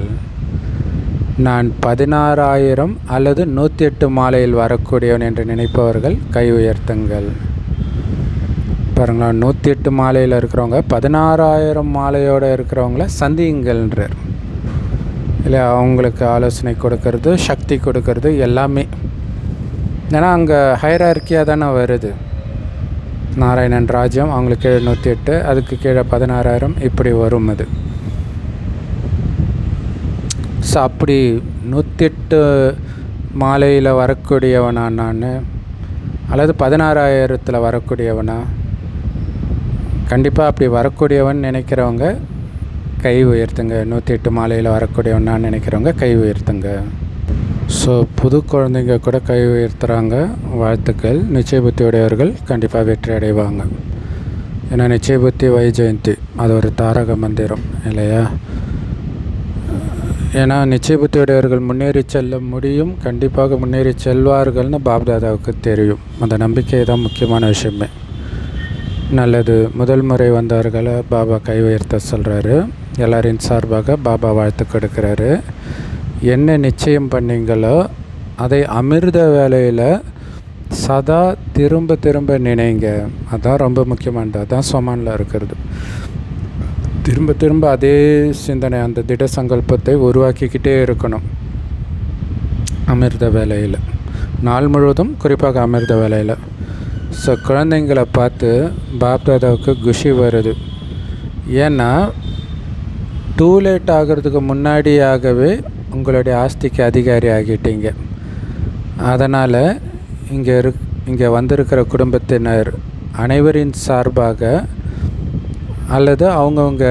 S1: நான் 16,000 அல்லது 108 மாலையில் வரக்கூடியவன் என்று நினைப்பவர்கள் கை உயர்த்துங்கள். பாருங்களா, 108 மாலையில் இருக்கிறவங்க 16,000 மாலையோடு இருக்கிறவங்கள சந்தியுங்கள்ன்றார் இல்லையா. அவங்களுக்கு ஆலோசனை கொடுக்கறது, சக்தி கொடுக்கறது எல்லாமே. ஏன்னா அங்கே ஹைரார்க்கியாக தானே வருது. நாராயணன் ராஜ்யம், அவங்களுக்கு கீழே 108, அதுக்கு கீழே 16,000, இப்படி வரும் அது. ஸோ அப்படி 108 மாலையில் வரக்கூடியவனா நான், அல்லது 16,000 வரக்கூடியவனா? கண்டிப்பாக அப்படி வரக்கூடியவன் நினைக்கிறவங்க கை உயர்த்துங்க. 108 மாலையில் வரக்கூடியவனான்னு நினைக்கிறவங்க கை உயர்த்துங்க. ஸோ புது குழந்தைங்க கூட கை உயர்த்துகிறாங்க, வாழ்த்துக்கள். நிச்சய புத்தி உடையவர்கள் கண்டிப்பாக வெற்றி அடைவாங்க. ஏன்னா நிச்சய புத்தி வைஜெயந்தி அது ஒரு தாரக மந்திரம் இல்லையா. ஏன்னா நிச்சய புத்தி உடையவர்கள் முன்னேறி செல்ல முடியும், கண்டிப்பாக முன்னேறி செல்வார்கள்னு பாப்தாதாவுக்கு தெரியும். அந்த நம்பிக்கை தான் முக்கியமான விஷயமே. நல்லது. முதல் முறை வந்தவர்களை பாபா கை உயர்த்த சொல்கிறாரு. எல்லாரின் சார்பாக பாபா வாழ்த்து கொடுக்குறாரு. என்ன நிச்சயம் பண்ணீங்களோ அதை அமிர்த வேலையில் சதா திரும்ப திரும்ப நினைங்க. அதுதான் ரொம்ப முக்கியமானது. அதுதான் சோமானில் இருக்கிறது. திரும்ப திரும்ப அதே சிந்தனை, அந்த திட சங்கல்பத்தை உருவாக்கிக்கிட்டே இருக்கணும் அமிர்த வேலையில், நாள் முழுவதும், குறிப்பாக அமிர்த வேலையில். ஸோ குழந்தைங்களை பார்த்து பாப்தாதாவுக்கு குஷி வருது. ஏன்னா டூ லேட் ஆகிறதுக்கு முன்னாடியாகவே உங்களுடைய ஆஸ்திக்கு அதிகாரி ஆகிட்டீங்க. அதனால் இங்கே வந்திருக்கிற குடும்பத்தினர் அனைவரின் சார்பாக அல்லது அவங்கவுங்க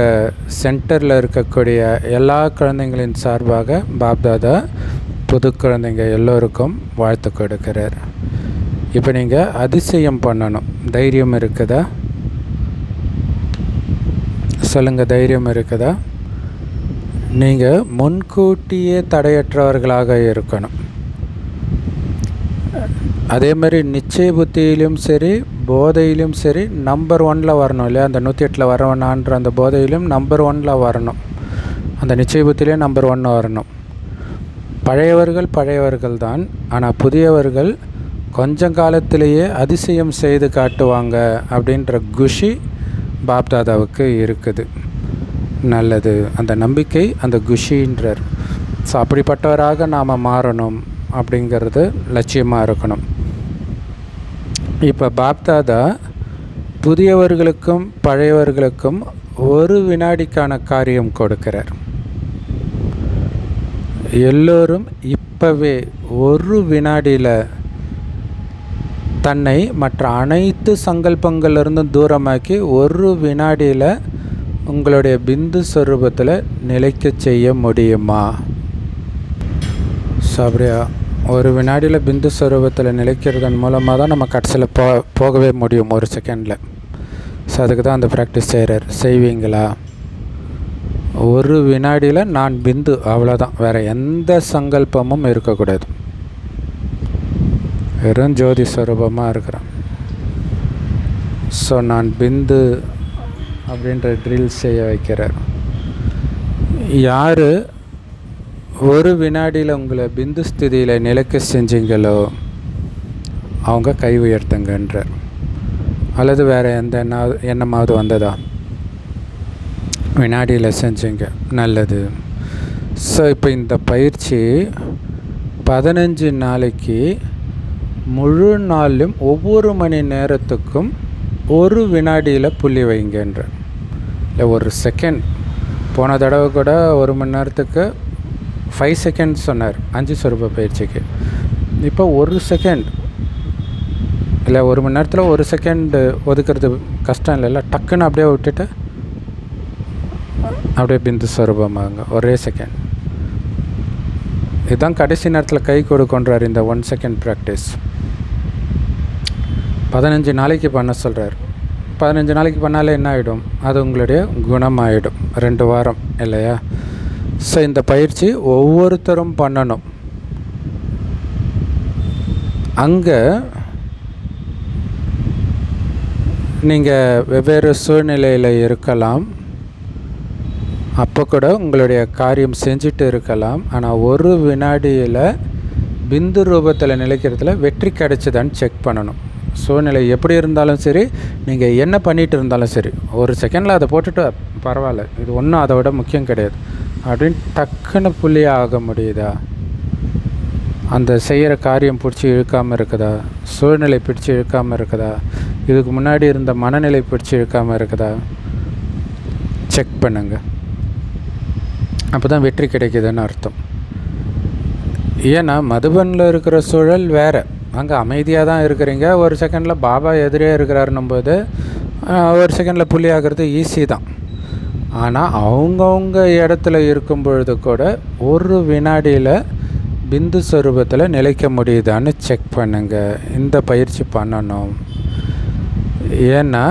S1: சென்டரில் இருக்கக்கூடிய எல்லா குழந்தைங்களின் சார்பாக பாப்தாதா புது குழந்தைங்க எல்லோருக்கும் வாழ்த்து கொடுக்கிறார். இப்போ நீங்கள் அதிசயம் பண்ணணும். தைரியம் இருக்குதா? சொல்லுங்கள், தைரியம் இருக்குதா? நீங்கள் முன்கூட்டியே தடையற்றவர்களாக இருக்கணும். அதே மாதிரி நிச்சய புத்தியிலும் சரி, போதையிலும் சரி நம்பர் 1 வரணும் இல்லையா. அந்த 108 வரவனான்ற அந்த போதையிலும் நம்பர் 1 வரணும், அந்த நிச்சய புத்தியிலையும் நம்பர் 1 வரணும். பழையவர்கள் தான், ஆனால் புதியவர்கள் கொஞ்சம் காலத்திலேயே அதிசயம் செய்து காட்டுவாங்க அப்படின்ற குஷி பாப்தாதாவுக்கு இருக்குது. நல்லது. அந்த நம்பிக்கை, அந்த குஷின்றார். ஸோ அப்படிப்பட்டவராக நாம் மாறணும் அப்படிங்கிறது லட்சியமாக இருக்கணும். இப்போ பாப்தாதா புதியவர்களுக்கும் பழையவர்களுக்கும் 1 வினாடிக்கான காரியம் கொடுக்கிறார். எல்லோரும் இப்போவே 1 வினாடியில் தன்னை மற்ற அனைத்து சங்கல்பங்களிலிருந்தும் தூரமாக்கி 1 வினாடியில் உங்களுடைய பிந்து ஸ்வரூபத்தில் நிலைக்க செய்ய முடியுமா? ஸோ அப்படியா 1 வினாடியில் பிந்து ஸ்வரூபத்தில் நிலைக்கிறதன் மூலமாக தான் நம்ம கடைசியில் போகவே முடியும் 1 செகண்டில். ஸோ அதுக்கு தான் அந்த ப்ராக்டிஸ் செய்கிறார். செய்வீங்களா? 1 வினாடியில் நான் பிந்து, அவ்வளோதான். வேறு எந்த சங்கல்பமும் இருக்கக்கூடாது. வெறும் ஜோதி ஸ்வரூபமாக இருக்கிறேன். ஸோ நான் பிந்து அப்படின்ற ட்ரில் செய்ய வைக்கிறார். யார் 1 வினாடியில் உங்களை பிந்து ஸ்திதியில் நிலைக்க செஞ்சீங்களோ அவங்க கை உயர்த்துங்கன்றார். அல்லது வேறு எந்த எண்ணமாவது வந்ததா? வினாடியில் செஞ்சீங்க, நல்லது. ஸோ இப்போ இந்த பயிற்சி 15 நாளைக்கு முழு நாளிலும் ஒவ்வொரு மணி நேரத்துக்கும் 1 வினாடியில் புள்ளி வைங்கன்ற. இல்லை 1 செகண்ட். போன தடவை கூட 1 மணி நேரத்துக்கு 5 செகண்ட் சொன்னார் 5 ஸ்வரூப பயிற்சிக்கு. இப்போ 1 செகண்ட் இல்லை, 1 மணி நேரத்தில் 1 செகண்ட் ஒதுக்கிறது கஷ்டம் இல்லைல்ல. டக்குன்னு அப்படியே விட்டுட்டு அப்படியே பிந்து ஸ்வரூபமாகுங்க ஒரே செகண்ட். இதுதான் கடைசி நேரத்தில் கை கொடுக்கொன்றார் இந்த 1 செகண்ட் ப்ராக்டிஸ். 15 நாளைக்கு பண்ண சொல்கிறார். 15 நாளைக்கு பண்ணாலே என்ன ஆகிடும்? அது உங்களுடைய குணமாகிடும். 2 வாரம் இல்லையா. ஸோ இந்த பயிற்சி ஒவ்வொருத்தரும் பண்ணணும். அங்கே நீங்கள் வெவ்வேறு சூழ்நிலையில் இருக்கலாம், அப்போ கூட உங்களுடைய காரியம் செஞ்சுட்டு இருக்கலாம். ஆனால் 1 வினாடியில் பிந்து ரூபத்தில் நிலைக்கிறதுல வெற்றி கிடைச்சதான்னு செக் பண்ணணும். சூழ்நிலை எப்படி இருந்தாலும் சரி, நீங்கள் என்ன பண்ணிகிட்டு இருந்தாலும் சரி, ஒரு செகண்டில் அதை போட்டுட்டு பரவாயில்ல, இது ஒன்றும் அதை விட முக்கியம் கிடையாது அப்படின்னு டக்குன்னு புள்ளியாக முடியுதா? அந்த செய்கிற காரியம் பிடிச்சி இழுக்காமல் இருக்குதா? சூழ்நிலை பிடிச்சி இழுக்காமல் இருக்குதா? இதுக்கு முன்னாடி இருந்த மனநிலை பிடிச்சி இழுக்காமல் இருக்குதா? செக் பண்ணுங்க. அப்போ தான் வெற்றி கிடைக்குதுன்னு அர்த்தம். ஏன்னா மதுபனில் இருக்கிற சூழல் வேறு. அங்கே அமைதியாக தான் இருக்கிறீங்க. ஒரு செகண்டில் பாபா எதிரே இருக்கிறாருன்னும் போது ஒரு செகண்டில் புள்ளி ஆகிறது ஈஸி தான். ஆனால் அவங்கவுங்க இடத்துல இருக்கும் பொழுது கூட ஒரு வினாடியில் பிந்து ஸ்வரூபத்தில் நிலைக்க முடியுதான்னு செக் பண்ணுங்கள். இந்த பயிற்சி பண்ணணும். ஏன்னா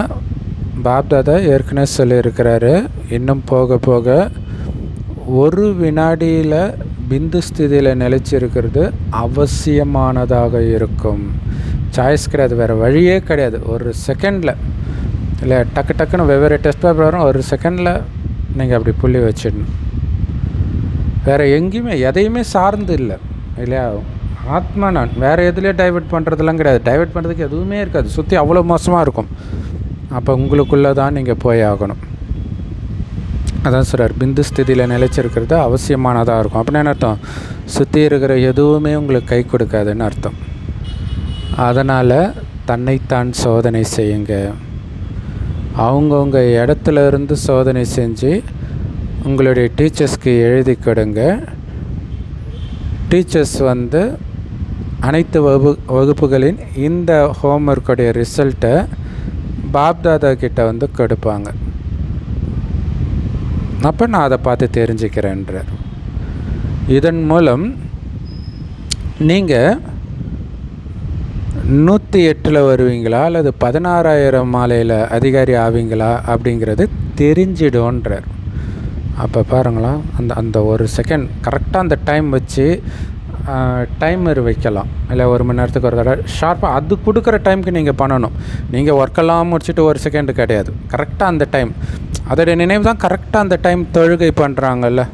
S1: பாப்தாதா ஏற்கனவே சொல்லியிருக்கிறாரு, இன்னும் போக போக ஒரு வினாடியில் பிந்து ஸ்திதியில் நிலைச்சிருக்கிறது அவசியமானதாக இருக்கும். சாய்ஸ் கிடையாது, வேறு வழியே கிடையாது. ஒரு செகண்டில் இல்லை, டக்குன்னு வெவ்வேறு டெஸ்ட் பேப்பர் வரும், ஒரு செகண்டில் நீங்கள் அப்படி புள்ளி வச்சிடணும். வேறு எங்கேயுமே எதையுமே சார்ந்து இல்லை இல்லையா? ஆத்மா நான் வேறு எதுலேயே டைவெர்ட் பண்ணுறதுலாம் கிடையாது. டைவெர்ட் பண்ணுறதுக்கு எதுவுமே இருக்காது. சுற்றி அவ்வளோ மோசமாக இருக்கும். அப்போ உங்களுக்குள்ளே தான் நீங்கள் போய் ஆகணும். அதான் சொல்கிறார், பிந்து ஸ்திதியில் நிலைச்சிருக்கிறது அவசியமானதாக இருக்கும். அப்படின்னு என்ன அர்த்தம்? சுற்றி இருக்கிற எதுவுமே உங்களுக்கு கை கொடுக்காதுன்னு அர்த்தம். அதனால் தன்னைத்தான் சோதனை செய்யுங்க. அவங்கவுங்க இடத்துல இருந்து சோதனை செஞ்சு உங்களுடைய டீச்சர்ஸ்க்கு எழுதி கொடுங்க. டீச்சர்ஸ் அனைத்து வகுப்புகளின் இந்த ஹோம்ஒர்க்குடைய ரிசல்ட்டை பாப்தாதா கிட்ட கொடுப்பாங்க. அப்போ நான் அதை பார்த்து தெரிஞ்சுக்கிறேன்றார். இதன் மூலம் நீங்கள் 108 வருவீங்களா அல்லது 16,000 மாலையில் அதிகாரி ஆவீங்களா அப்படிங்கிறது தெரிஞ்சிடும்ன்றார். அப்போ பாருங்களா, அந்த ஒரு செகண்ட் கரெக்டாக அந்த டைம் வச்சு டைமர் வைக்கலாம். இல்லை 1 மணி நேரத்துக்கு ஒரு தடவை ஷார்ப்பாக அது கொடுக்குற டைமுக்கு நீங்கள் பண்ணணும். நீங்கள் ஒர்க்கெல்லாம் முடிச்சுட்டு ஒரு செகண்டு கிடையாது. கரெக்டாக அந்த டைம், அதோடைய நினைவு தான் கரெக்டாக அந்த டைம் தொழுகை பண்ணுறாங்கல்ல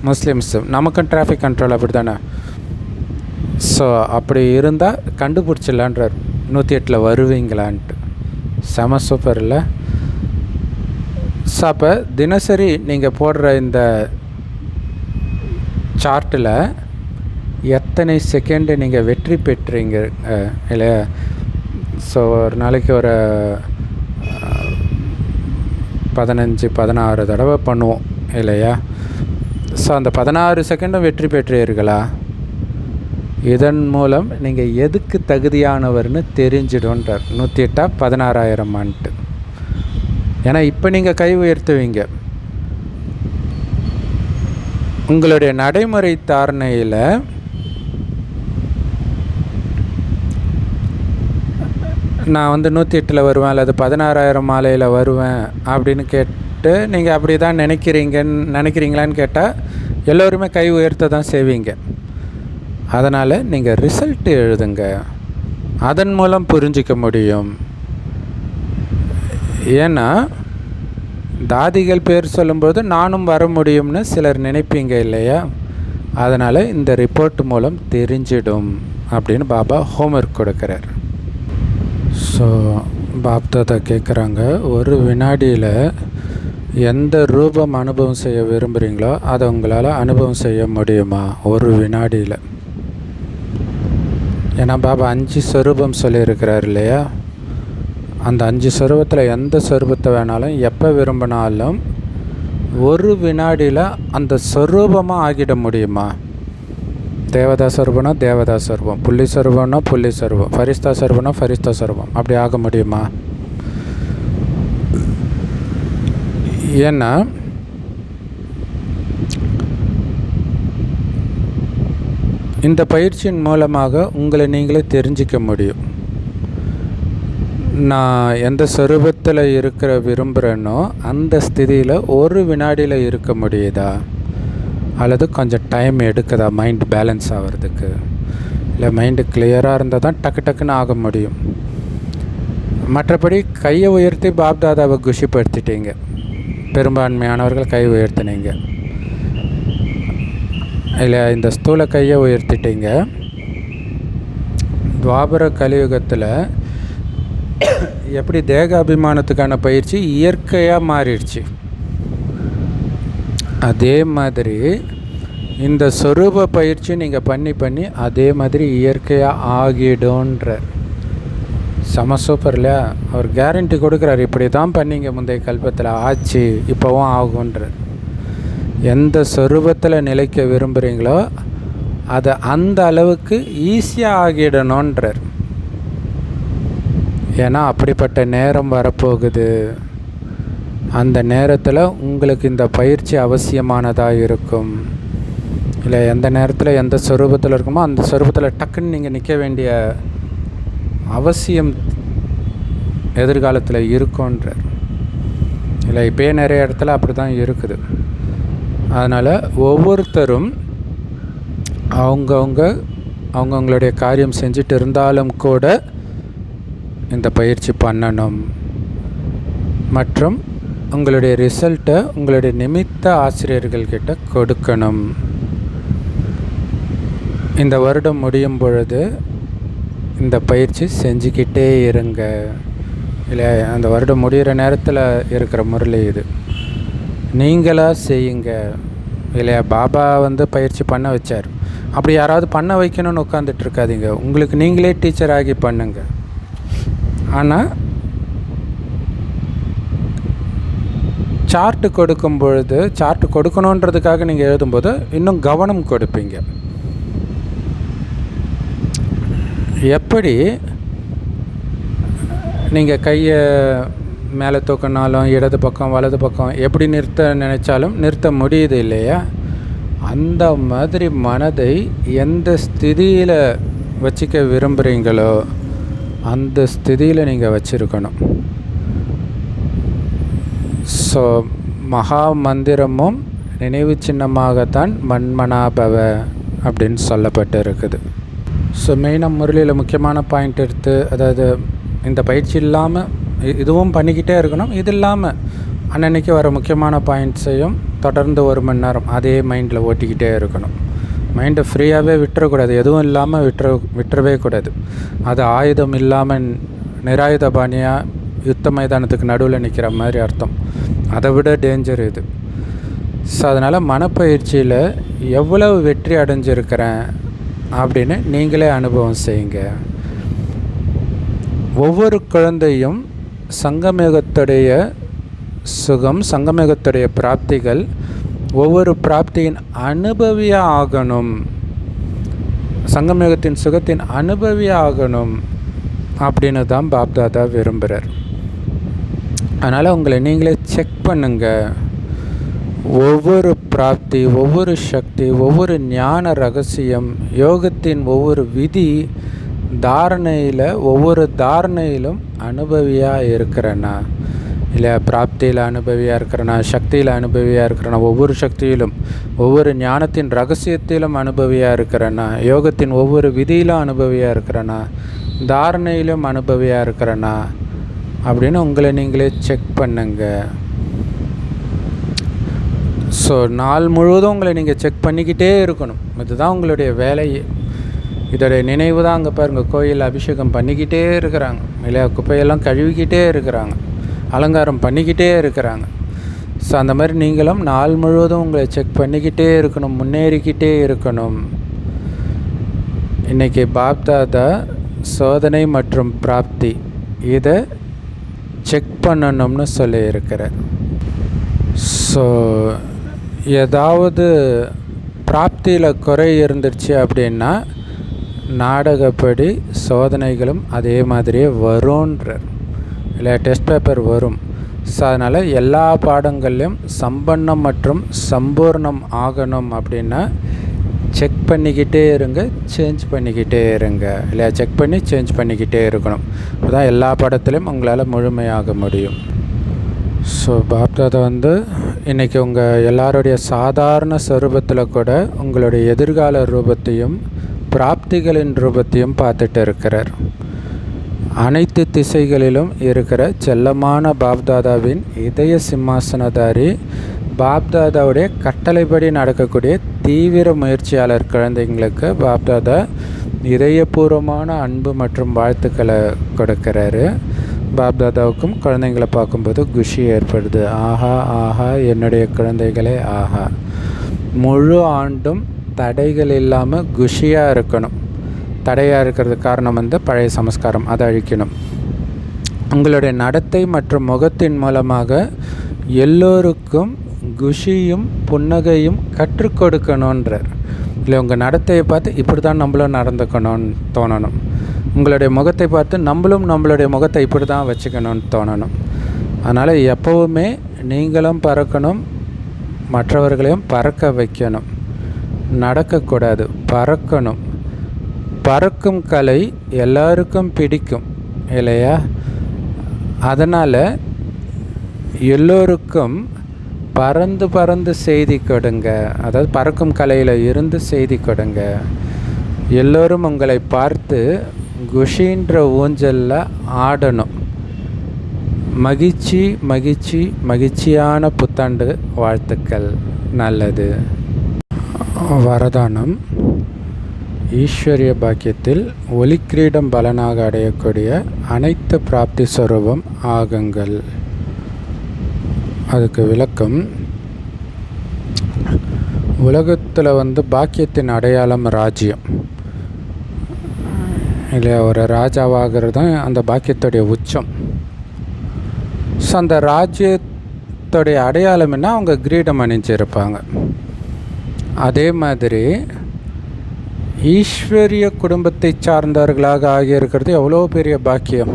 S1: முஸ்லீம்ஸு. நமக்கும் டிராஃபிக் கண்ட்ரோல் அப்படி தானே. ஸோ அப்படி இருந்தால் கண்டுபிடிச்சிடலான்றார். 108 வருவீங்களான்ட்டு. செம சூப்பர் இல்லை? ஸோ அப்போ தினசரி நீங்கள் போடுற இந்த சார்ட்டில் எத்தனை செகண்டு நீங்கள் வெற்றி பெற்றீங்க இல்லையா? ஸோ ஒரு நாளைக்கு ஒரு 15-16 தடவை பண்ணுவோம் இல்லையா? ஸோ அந்த 16 செகண்டும் வெற்றி பெற்றீர்களா? இதன் மூலம் நீங்கள் எதுக்கு தகுதியானவர்னு தெரிஞ்சிடும்ன்றார். 108 16,000 ஏன்னா இப்போ நீங்கள் கை உயர்த்துவீங்க. உங்களுடைய நடைமுறை தாரணையில் நான் 108 வருவேன் அல்லது 16,000 மாலையில் வருவேன் அப்படின்னு கேட்டு நீங்கள் அப்படி தான் நினைக்கிறீங்களான்னு கேட்டால் எல்லோருமே கை உயர்த்த தான் செய்வீங்க. அதனால் நீங்கள் ரிசல்ட் எழுதுங்க. அதன் மூலம் புரிஞ்சிக்க முடியும். ஏன்னா தாதிகள் பேர் சொல்லும்போது நானும் வர முடியும்னு சிலர் நினைப்பீங்க இல்லையா? அதனால் இந்த ரிப்போர்ட் மூலம் தெரிஞ்சிடும் அப்படின்னு பாபா ஹோம்ஒர்க் கொடுக்குறார். ஸோ பாப்தாதா கேட்குறாங்க, ஒரு வினாடியில் எந்த ரூபம் அனுபவம் செய்ய விரும்புகிறீங்களோ அதை உங்களால் அனுபவம் செய்ய முடியுமா ஒரு வினாடியில்? ஏன்னா பாபா 5 ஸ்வரூபம் சொல்லியிருக்கிறார் இல்லையா? அந்த 5 ஸ்வரூபத்தில் எந்த ஸ்வரூபத்தை வேணாலும் எப்போ விரும்பினாலும் ஒரு வினாடியில் அந்த ஸ்வரூபமாக ஆகிட முடியுமா? தேவதா ஸ்வரூபம்னா தேவதா ஸ்வரூபம், புள்ளி ஸ்வரூபம்னா புள்ளி ஸ்வரூபம், ஃபரிஸ்தா ஸ்வரூபம்னா ஃபரிஸ்தா ஸ்வரூபம், அப்படி ஆக முடியுமா? ஏன்னா இந்த பயிற்சியின் மூலமாக உங்களை நீங்களே தெரிஞ்சிக்க முடியும். நான் எந்த ஸ்வரூபத்தில் இருக்கிற விரும்புகிறேனோ அந்த ஸ்திதியில் ஒரு வினாடியில் இருக்க முடியுதா? அல்லது கொஞ்சம் டைம் எடுக்குதா மைண்ட் பேலன்ஸ் ஆகிறதுக்கு? இல்லை மைண்டு கிளியராக இருந்தால் தான் டக்குன்னு ஆக முடியும். மற்றபடி கையை உயர்த்தி பாப்தாதாவை குஷிப்படுத்திட்டீங்க. பெரும்பான்மையானவர்கள் கை உயர்த்தினீங்க இல்லை, இந்த ஸ்தூல கையை உயர்த்திட்டீங்க. துவாபர கலியுகத்தில் எப்படி தேக அபிமானத்துக்கான பயிற்சி இயற்கையாக மாறிடுச்சு, அதே மாதிரி இந்த சொரூப பயிற்சி நீங்கள் பண்ணி அதே மாதிரி இயற்கையாக ஆகிடும்ன்ற செம சூப்பர் இல்லையா? அவர் கேரண்டி கொடுக்குறாரு, இப்படி தான் பண்ணிங்க முந்தைய கல்பத்தில் ஆச்சு, இப்போவும் ஆகுன்றார். எந்த சொரூபத்தில் நிலைக்க விரும்புகிறீங்களோ அதை அந்த அளவுக்கு ஈஸியாக ஆகிடணுன்றார். ஏன்னா அப்படிப்பட்ட நேரம் வரப்போகுது. அந்த நேரத்தில் உங்களுக்கு இந்த பயிற்சி அவசியமானதாக இருக்கும். இல்லை எந்த நேரத்தில் எந்த சொரூபத்தில் இருக்குமோ அந்த சொரூபத்தில் டக்குன்னு நீங்கள் நிற்க வேண்டிய அவசியம் எதிர்காலத்தில் இருக்குன்றார். இல்லை இப்போயே நிறைய இடத்துல அப்படி தான் இருக்குது. அதனால் ஒவ்வொருத்தரும் அவங்கவுங்களுடைய காரியம் செஞ்சுட்டு இருந்தாலும் கூட இந்த பயிற்சி பண்ணணும். மற்றும் உங்களுடைய ரிசல்ட்டை உங்களுடைய நிமித்த ஆசிரியர்கள்கிட்ட கொடுக்கணும். இந்த வருடம் முடியும் பொழுது இந்த பயிற்சி செஞ்சுக்கிட்டே இருங்க. இல்லை அந்த வருடம் முடிகிற நேரத்தில் இருக்கிற முரளி இது. நீங்களாக செய்யுங்க. இல்லையா, பாபா பயிற்சி பண்ண வச்சார். அப்படி யாராவது பண்ண வைக்கணும்னு உட்காந்துட்டு இருக்காதீங்க. உங்களுக்கு நீங்களே டீச்சர் ஆகி பண்ணுங்க. ஆனால் சார்ட்டு கொடுக்கும் பொழுது, சார்ட்டு கொடுக்கணுன்றதுக்காக நீங்கள் எழுதும்போது இன்னும் கவனம் கொடுப்பீங்க. எப்படி நீங்கள் கையை மேலே தூக்கினாலும் இடது பக்கம் வலது பக்கம் எப்படி நிறுத்த நினச்சாலும் நிறுத்த முடியுது இல்லையா? அந்த மாதிரி மனதை எந்த ஸ்திதியில் வச்சுக்க விரும்புகிறீங்களோ அந்த ஸ்திதியில் நீங்கள் வச்சுருக்கணும். ஸோ மகா மந்திரமும் நினைவு சின்னமாகத்தான் மன்மனாபவ அப்படின்னு சொல்லப்பட்டு இருக்குது. ஸோ மெயினாக முரளியில் முக்கியமான பாயிண்ட் எடுத்து, அதாவது இந்த பயிற்சி இல்லாமல் இதுவும் பண்ணிக்கிட்டே இருக்கணும். இது இல்லாமல் அன்னன்னைக்கு வர முக்கியமான பாயிண்ட்ஸையும் தொடர்ந்து 1 மணி நேரம் அதே மைண்டில் ஓட்டிக்கிட்டே இருக்கணும். மைண்டை ஃப்ரீயாகவே விட்டுறக்கூடாது. எதுவும் இல்லாமல் விட்டுறவே கூடாது. அது ஆயுதம் இல்லாமல் நிராயுத பாணியாக யுத்த மைதானத்துக்கு நடுவில் நிற்கிற மாதிரி அர்த்தம். அதை விட டேஞ்சர் இது. ஸோ அதனால் மனப்பயிற்சியில் எவ்வளவு வெற்றி அடைஞ்சிருக்கிறேன் அப்படின்னு நீங்களே அனுபவம் செய்யுங்க. ஒவ்வொரு குழந்தையும் சங்கமயுகத்துடைய சுகம், சங்கமயுகத்துடைய பிராப்திகள், ஒவ்வொரு பிராப்தியின் அனுபவியாக ஆகணும், சங்கமயுகத்தின் சுகத்தின் அனுபவியாக ஆகணும் அப்படின்னு தான் பாப்தாதா விரும்புகிறார். அதனால் உங்களை நீங்களே செக் பண்ணுங்கள். ஒவ்வொரு பிராப்தி, ஒவ்வொரு சக்தி, ஒவ்வொரு ஞான ரகசியம், யோகத்தின் ஒவ்வொரு விதி, தாரணையில் ஒவ்வொரு தாரணையிலும் அனுபவியாக இருக்கிறேன்னா, இல்லை பிராப்தியில் அனுபவியாக இருக்கிறேன்னா, சக்தியில் அனுபவியாக இருக்கிறேன்னா, ஒவ்வொரு சக்தியிலும் ஒவ்வொரு ஞானத்தின் ரகசியத்திலும் அனுபவியாக இருக்கிறேன்னா, யோகத்தின் ஒவ்வொரு விதியிலும் அனுபவியாக இருக்கிறேன்னா, தாரணையிலும் அனுபவியாக இருக்கிறேன்னா அப்படின்னு உங்களை நீங்களே செக் பண்ணுங்க. ஸோ நாள் முழுவதும் உங்களை நீங்கள் செக் பண்ணிக்கிட்டே இருக்கணும். இதுதான் உங்களுடைய வேலையே. இதோடைய நினைவு தான். அங்கே பாருங்கள், கோயில் அபிஷேகம் பண்ணிக்கிட்டே இருக்கிறாங்க, இல்லையா, குப்பையெல்லாம் கழுவிக்கிட்டே இருக்கிறாங்க, அலங்காரம் பண்ணிக்கிட்டே இருக்கிறாங்க. ஸோ அந்த மாதிரி நீங்களும் நாள் முழுவதும் உங்களை செக் பண்ணிக்கிட்டே இருக்கணும், முன்னேறிக்கிட்டே இருக்கணும். இன்றைக்கி பாப்தாதா சோதனை மற்றும் பிராப்தி இதை செக் பண்ணணும்னு சொல்லியிருக்கிறார். ஸோ ஏதாவது பிராப்தியில் குறை இருந்துருச்சு அப்படின்னா நாடகப்படி சோதனைகளும் அதே மாதிரியே வரும்ன்றார். இல்லை, டெஸ்ட் பேப்பர் வரும். ஸோ அதனால் எல்லா பாடங்கள்லையும் சம்பன்னம் மற்றும் சம்பூர்ணம் ஆகணும் அப்படின்னா செக் பண்ணிக்கிட்டே இருங்க, சேஞ்ச் பண்ணிக்கிட்டே இருங்க. இல்லையா, செக் பண்ணி சேஞ்ச் பண்ணிக்கிட்டே இருக்கணும். அதுதான் எல்லா பாடத்துலேயும் உங்களால் முழுமையாக முடியும். ஸோ பாப்தாதா இன்றைக்கி உங்கள் எல்லாருடைய சாதாரண ஸ்வரூபத்தில் கூட உங்களுடைய எதிர்கால ரூபத்தையும் பிராப்திகளின் ரூபத்தையும் பார்த்துட்டு இருக்கிறார். அனைத்து திசைகளிலும் இருக்கிற செல்லமான பாப்தாதாவின் இதய சிம்மாசனதாரி, பாப்தாதாவுடைய கட்டளைப்படி நடக்கக்கூடிய தீவிர முயற்சியாளர் குழந்தைங்களுக்கு பாப்தாதா இதயபூர்வமான அன்பு மற்றும் வாழ்த்துக்களை கொடுக்கிறாரு. பாப்தாதாவுக்கும் குழந்தைங்களை பார்க்கும்போது குஷி ஏற்படுது. ஆஹா ஆஹா, என்னுடைய குழந்தைகளே ஆஹா. முழு ஆண்டும் தடைகள் இல்லாமல் குஷியாக இருக்கணும். தடையாக இருக்கிறதுக்கு காரணம் பழைய சமஸ்காரம், அதை அழிக்கணும். உங்களுடைய நடத்தை மற்றும் முகத்தின் மூலமாக எல்லோருக்கும் குஷியும் புன்னகையும் கற்றுக் கொடுக்கணுன்றார். இல்லை, உங்கள் நடத்தையை பார்த்து இப்படி தான் நம்மளும் நடந்துக்கணும்னு தோணணும். உங்களுடைய முகத்தை பார்த்து நம்மளுடைய முகத்தை இப்படி தான் வச்சுக்கணும்னு தோணணும். அதனால் எப்போவுமே நீங்களும் பறக்கணும், மற்றவர்களையும் பறக்க வைக்கணும். நடக்கக்கூடாது, பறக்கணும். பறக்கும் கலை எல்லாருக்கும் பிடிக்கும் இல்லையா? அதனால் எல்லோருக்கும் பறந்து பறந்து செய்தி கொடுங்க. அதாவது பறக்கும் கலையில் இருந்து செய்தி கொடுங்க. எல்லோரும் உங்களை பார்த்து குஷின்ற ஊஞ்சலில் ஆடணும். மகிழ்ச்சி மகிழ்ச்சி மகிழ்ச்சியான புத்தாண்டு வாழ்த்துக்கள். நல்லது. வரதானம். ஈஸ்வரிய பாக்கியத்தில் ஒலிக்கிரீடம் பலனாக அடையக்கூடிய அனைத்து பிராப்தி ஸ்வரூபம் ஆகுங்கள். அதுக்கு விளக்கம், உலகத்தில் பாக்கியத்தின் அடையாளம் ராஜ்யம் இல்லையா? ஒரு ராஜாவாகிறது தான் அந்த பாக்கியத்துடைய உச்சம். ஸோ அந்த ராஜ்யத்துடைய அடையாளம் என்ன? அவங்க கிரீடம் அணிஞ்சிருப்பாங்க. அதே மாதிரி ஈஸ்வரிய குடும்பத்தை சார்ந்தவர்களாக ஆகியிருக்கிறது எவ்வளோ பெரிய பாக்கியம்.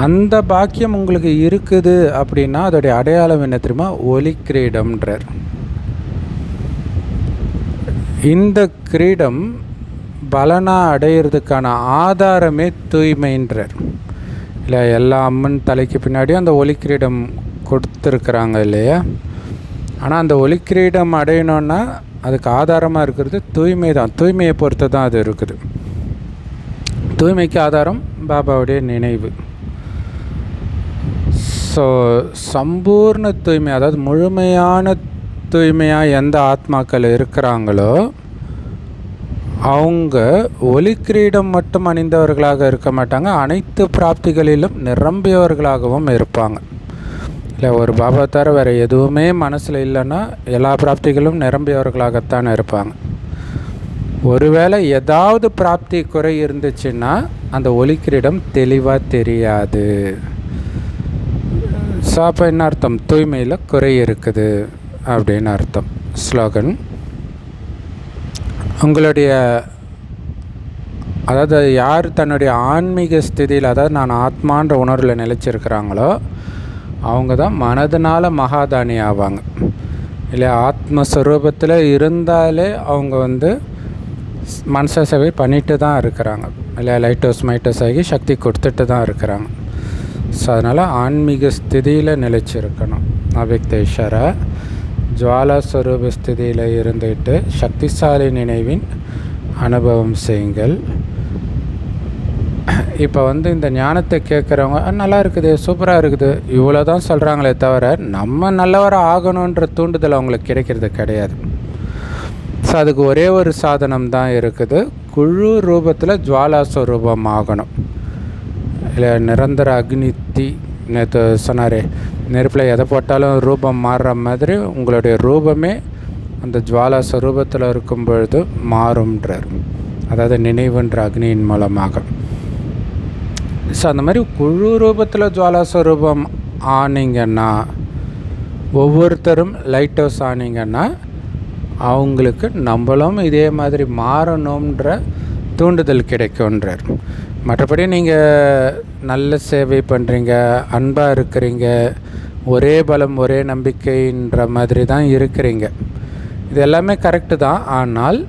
S1: அந்த பாக்கியம் உங்களுக்கு இருக்குது அப்படின்னா அதோடைய அடையாளம் என்ன தெரியுமா? ஒலி கிரீடம்ன்றார். இந்த கிரீடம் பலனாக அடையிறதுக்கான ஆதாரமே தூய்மைன்றார். இல்லை, எல்லா அம்மன் தலைக்கு பின்னாடியும் அந்த ஒலி கிரீடம் கொடுத்துருக்குறாங்க இல்லையா? ஆனால் அந்த ஒலி கிரீடம் அடையணுன்னா அதுக்கு ஆதாரமாக இருக்கிறது தூய்மை தான். தூய்மையை பொறுத்து தான் அது இருக்குது. தூய்மைக்கு ஆதாரம் பாபாவுடைய நினைவு. ஸோ சம்பூர்ண தூய்மை, அதாவது முழுமையான தூய்மையாக எந்த ஆத்மாக்கள் இருக்கிறாங்களோ அவங்க ஒலி கிரீடம் மட்டும் அணிந்தவர்களாக இருக்க மாட்டாங்க, அனைத்து பிராப்திகளிலும் நிரம்பியவர்களாகவும் இருப்பாங்க. இல்லை, ஒரு பாபா தவிர வேறு எதுவுமே மனசில் இல்லைன்னா எல்லா பிராப்திகளும் நிரம்பியவர்களாகத்தான் இருப்பாங்க. ஒருவேளை ஏதாவது பிராப்தி குறை இருந்துச்சுன்னா அந்த ஒலி கிரீடம் தெளிவாக தெரியாது. ஸோ அப்போ என்ன அர்த்தம்? தூய்மையில் குறை இருக்குது அப்படின்னு அர்த்தம். ஸ்லோகன். உங்களுடைய அதாவது யார் தன்னுடைய ஆன்மீக ஸ்திதியில், அதாவது நான் ஆத்மான்ற உணர்வில் நிலைச்சிருக்கிறாங்களோ அவங்க தான் மனதினால் மகாதானி ஆவாங்க. இல்லை, ஆத்மஸ்வரூபத்தில் இருந்தாலே அவங்க மனச சேவை பண்ணிட்டு தான் இருக்கிறாங்க. இல்லை, லைட்டோஸ் மைட்டோஸ் ஆகி சக்தி கொடுத்துட்டு தான் இருக்கிறாங்க. ஸோ அதனால் ஆன்மீக ஸ்திதியில் நிலைச்சிருக்கணும். அவ்யக்த இஷாரா ஜுவாலா ஸ்வரூப ஸ்திதியில் இருந்துட்டு சக்திசாலி நினைவின் அனுபவம் செய்யுங்கள். இப்போ இந்த ஞானத்தை கேட்குறவங்க நல்லா இருக்குது, சூப்பராக இருக்குது, இவ்வளோ தான் சொல்கிறாங்களே தவிர நம்ம நல்லவராக ஆகணுன்ற தூண்டுதல் அவங்களுக்கு கிடைக்கிறது கிடையாது. ஸோ அதுக்கு ஒரே ஒரு சாதனம் தான் இருக்குது. குழு ரூபத்தில் ஜுவாலா ஸ்வரூபம் ஆகணும். இல்லை, நிரந்தர அக்னி தீ, நேற்று சொன்னாரே, நெருப்பில் எதை போட்டாலும் ரூபம் மாறுற மாதிரி உங்களுடைய ரூபமே அந்த ஜுவாலா ஸ்வரூபத்தில் இருக்கும் பொழுது மாறும்ன்றார். அதாவது நினைவுன்ற அக்னியின் மூலமாக. ஸோ அந்த மாதிரி குழு ரூபத்தில் ஜுவாலா ஸ்வரூபம் ஆனீங்கன்னா, ஒவ்வொருத்தரும் லைட் ஹவுஸ் ஆனீங்கன்னா அவங்களுக்கு நம்மளும் இதே மாதிரி மாறணுன்ற தூண்டுதல் கிடைக்கும்ன்றார். மற்றபடி நீங்கள் நல்ல சேவை பண்ணுறீங்க, அன்பாக இருக்கிறீங்க, ஒரே பலம் ஒரே நம்பிக்கைன்ற மாதிரி தான் இருக்கிறீங்க. இது எல்லாமே கரெக்டு தான். ஆனால்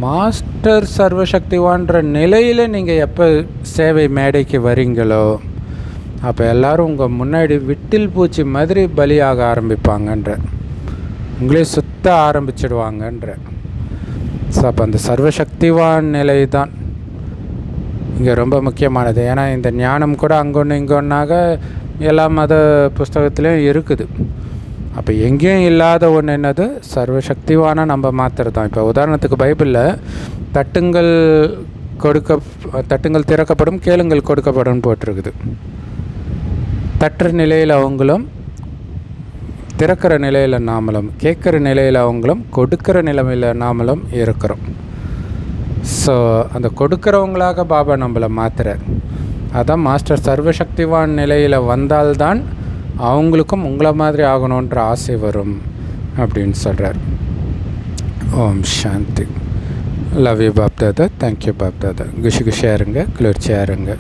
S1: மாஸ்டர் சர்வசக்திவான்ற நிலையில் நீங்கள் எப்போ சேவை மேடைக்கு வரீங்களோ அப்போ எல்லோரும் உங்கள் முன்னாடி விட்டில் பூச்சி மாதிரி பலியாக ஆரம்பிப்பாங்கன்ற, உங்களே சுத்த ஆரம்பிச்சிடுவாங்கன்ற. ஸோ அப்போ அந்த சர்வசக்திவான் நிலை தான் இங்கே ரொம்ப முக்கியமானது. ஏன்னா இந்த ஞானம் கூட அங்கொன்று இங்கொன்னாக எல்லா மத புஸ்தகத்துலேயும் இருக்குது. அப்போ எங்கேயும் இல்லாத ஒன்று என்னது? சர்வசக்திவான நம்ம மாத்திரம் தான். இப்போ உதாரணத்துக்கு பைபிளில் தட்டுங்கள் தட்டுங்கள் திறக்கப்படும், கேளுங்கள் கொடுக்கப்படும் போட்டிருக்குது. தட்டுற நிலையில் அவங்களும், திறக்கிற நிலையில் நாமளும், கேட்குற நிலையில் அவங்களும், கொடுக்குற நிலைமையில் நாமளும் இருக்கிறோம். ஸோ அந்த கொடுக்குறவங்களாக பாபா நம்மளை மாற்றுறார். அதான் மாஸ்டர் சர்வசக்திவான் நிலையில் வந்தால்தான் அவங்களுக்கும் உங்களை மாதிரி ஆகணுன்ற ஆசை வரும் அப்படின்னு சொல்கிறார். Om Shanti. Love you Bap Dada. Thank you Bap Dada. குஷியாக இருங்க, குளிர்ச்சியாக இருங்க.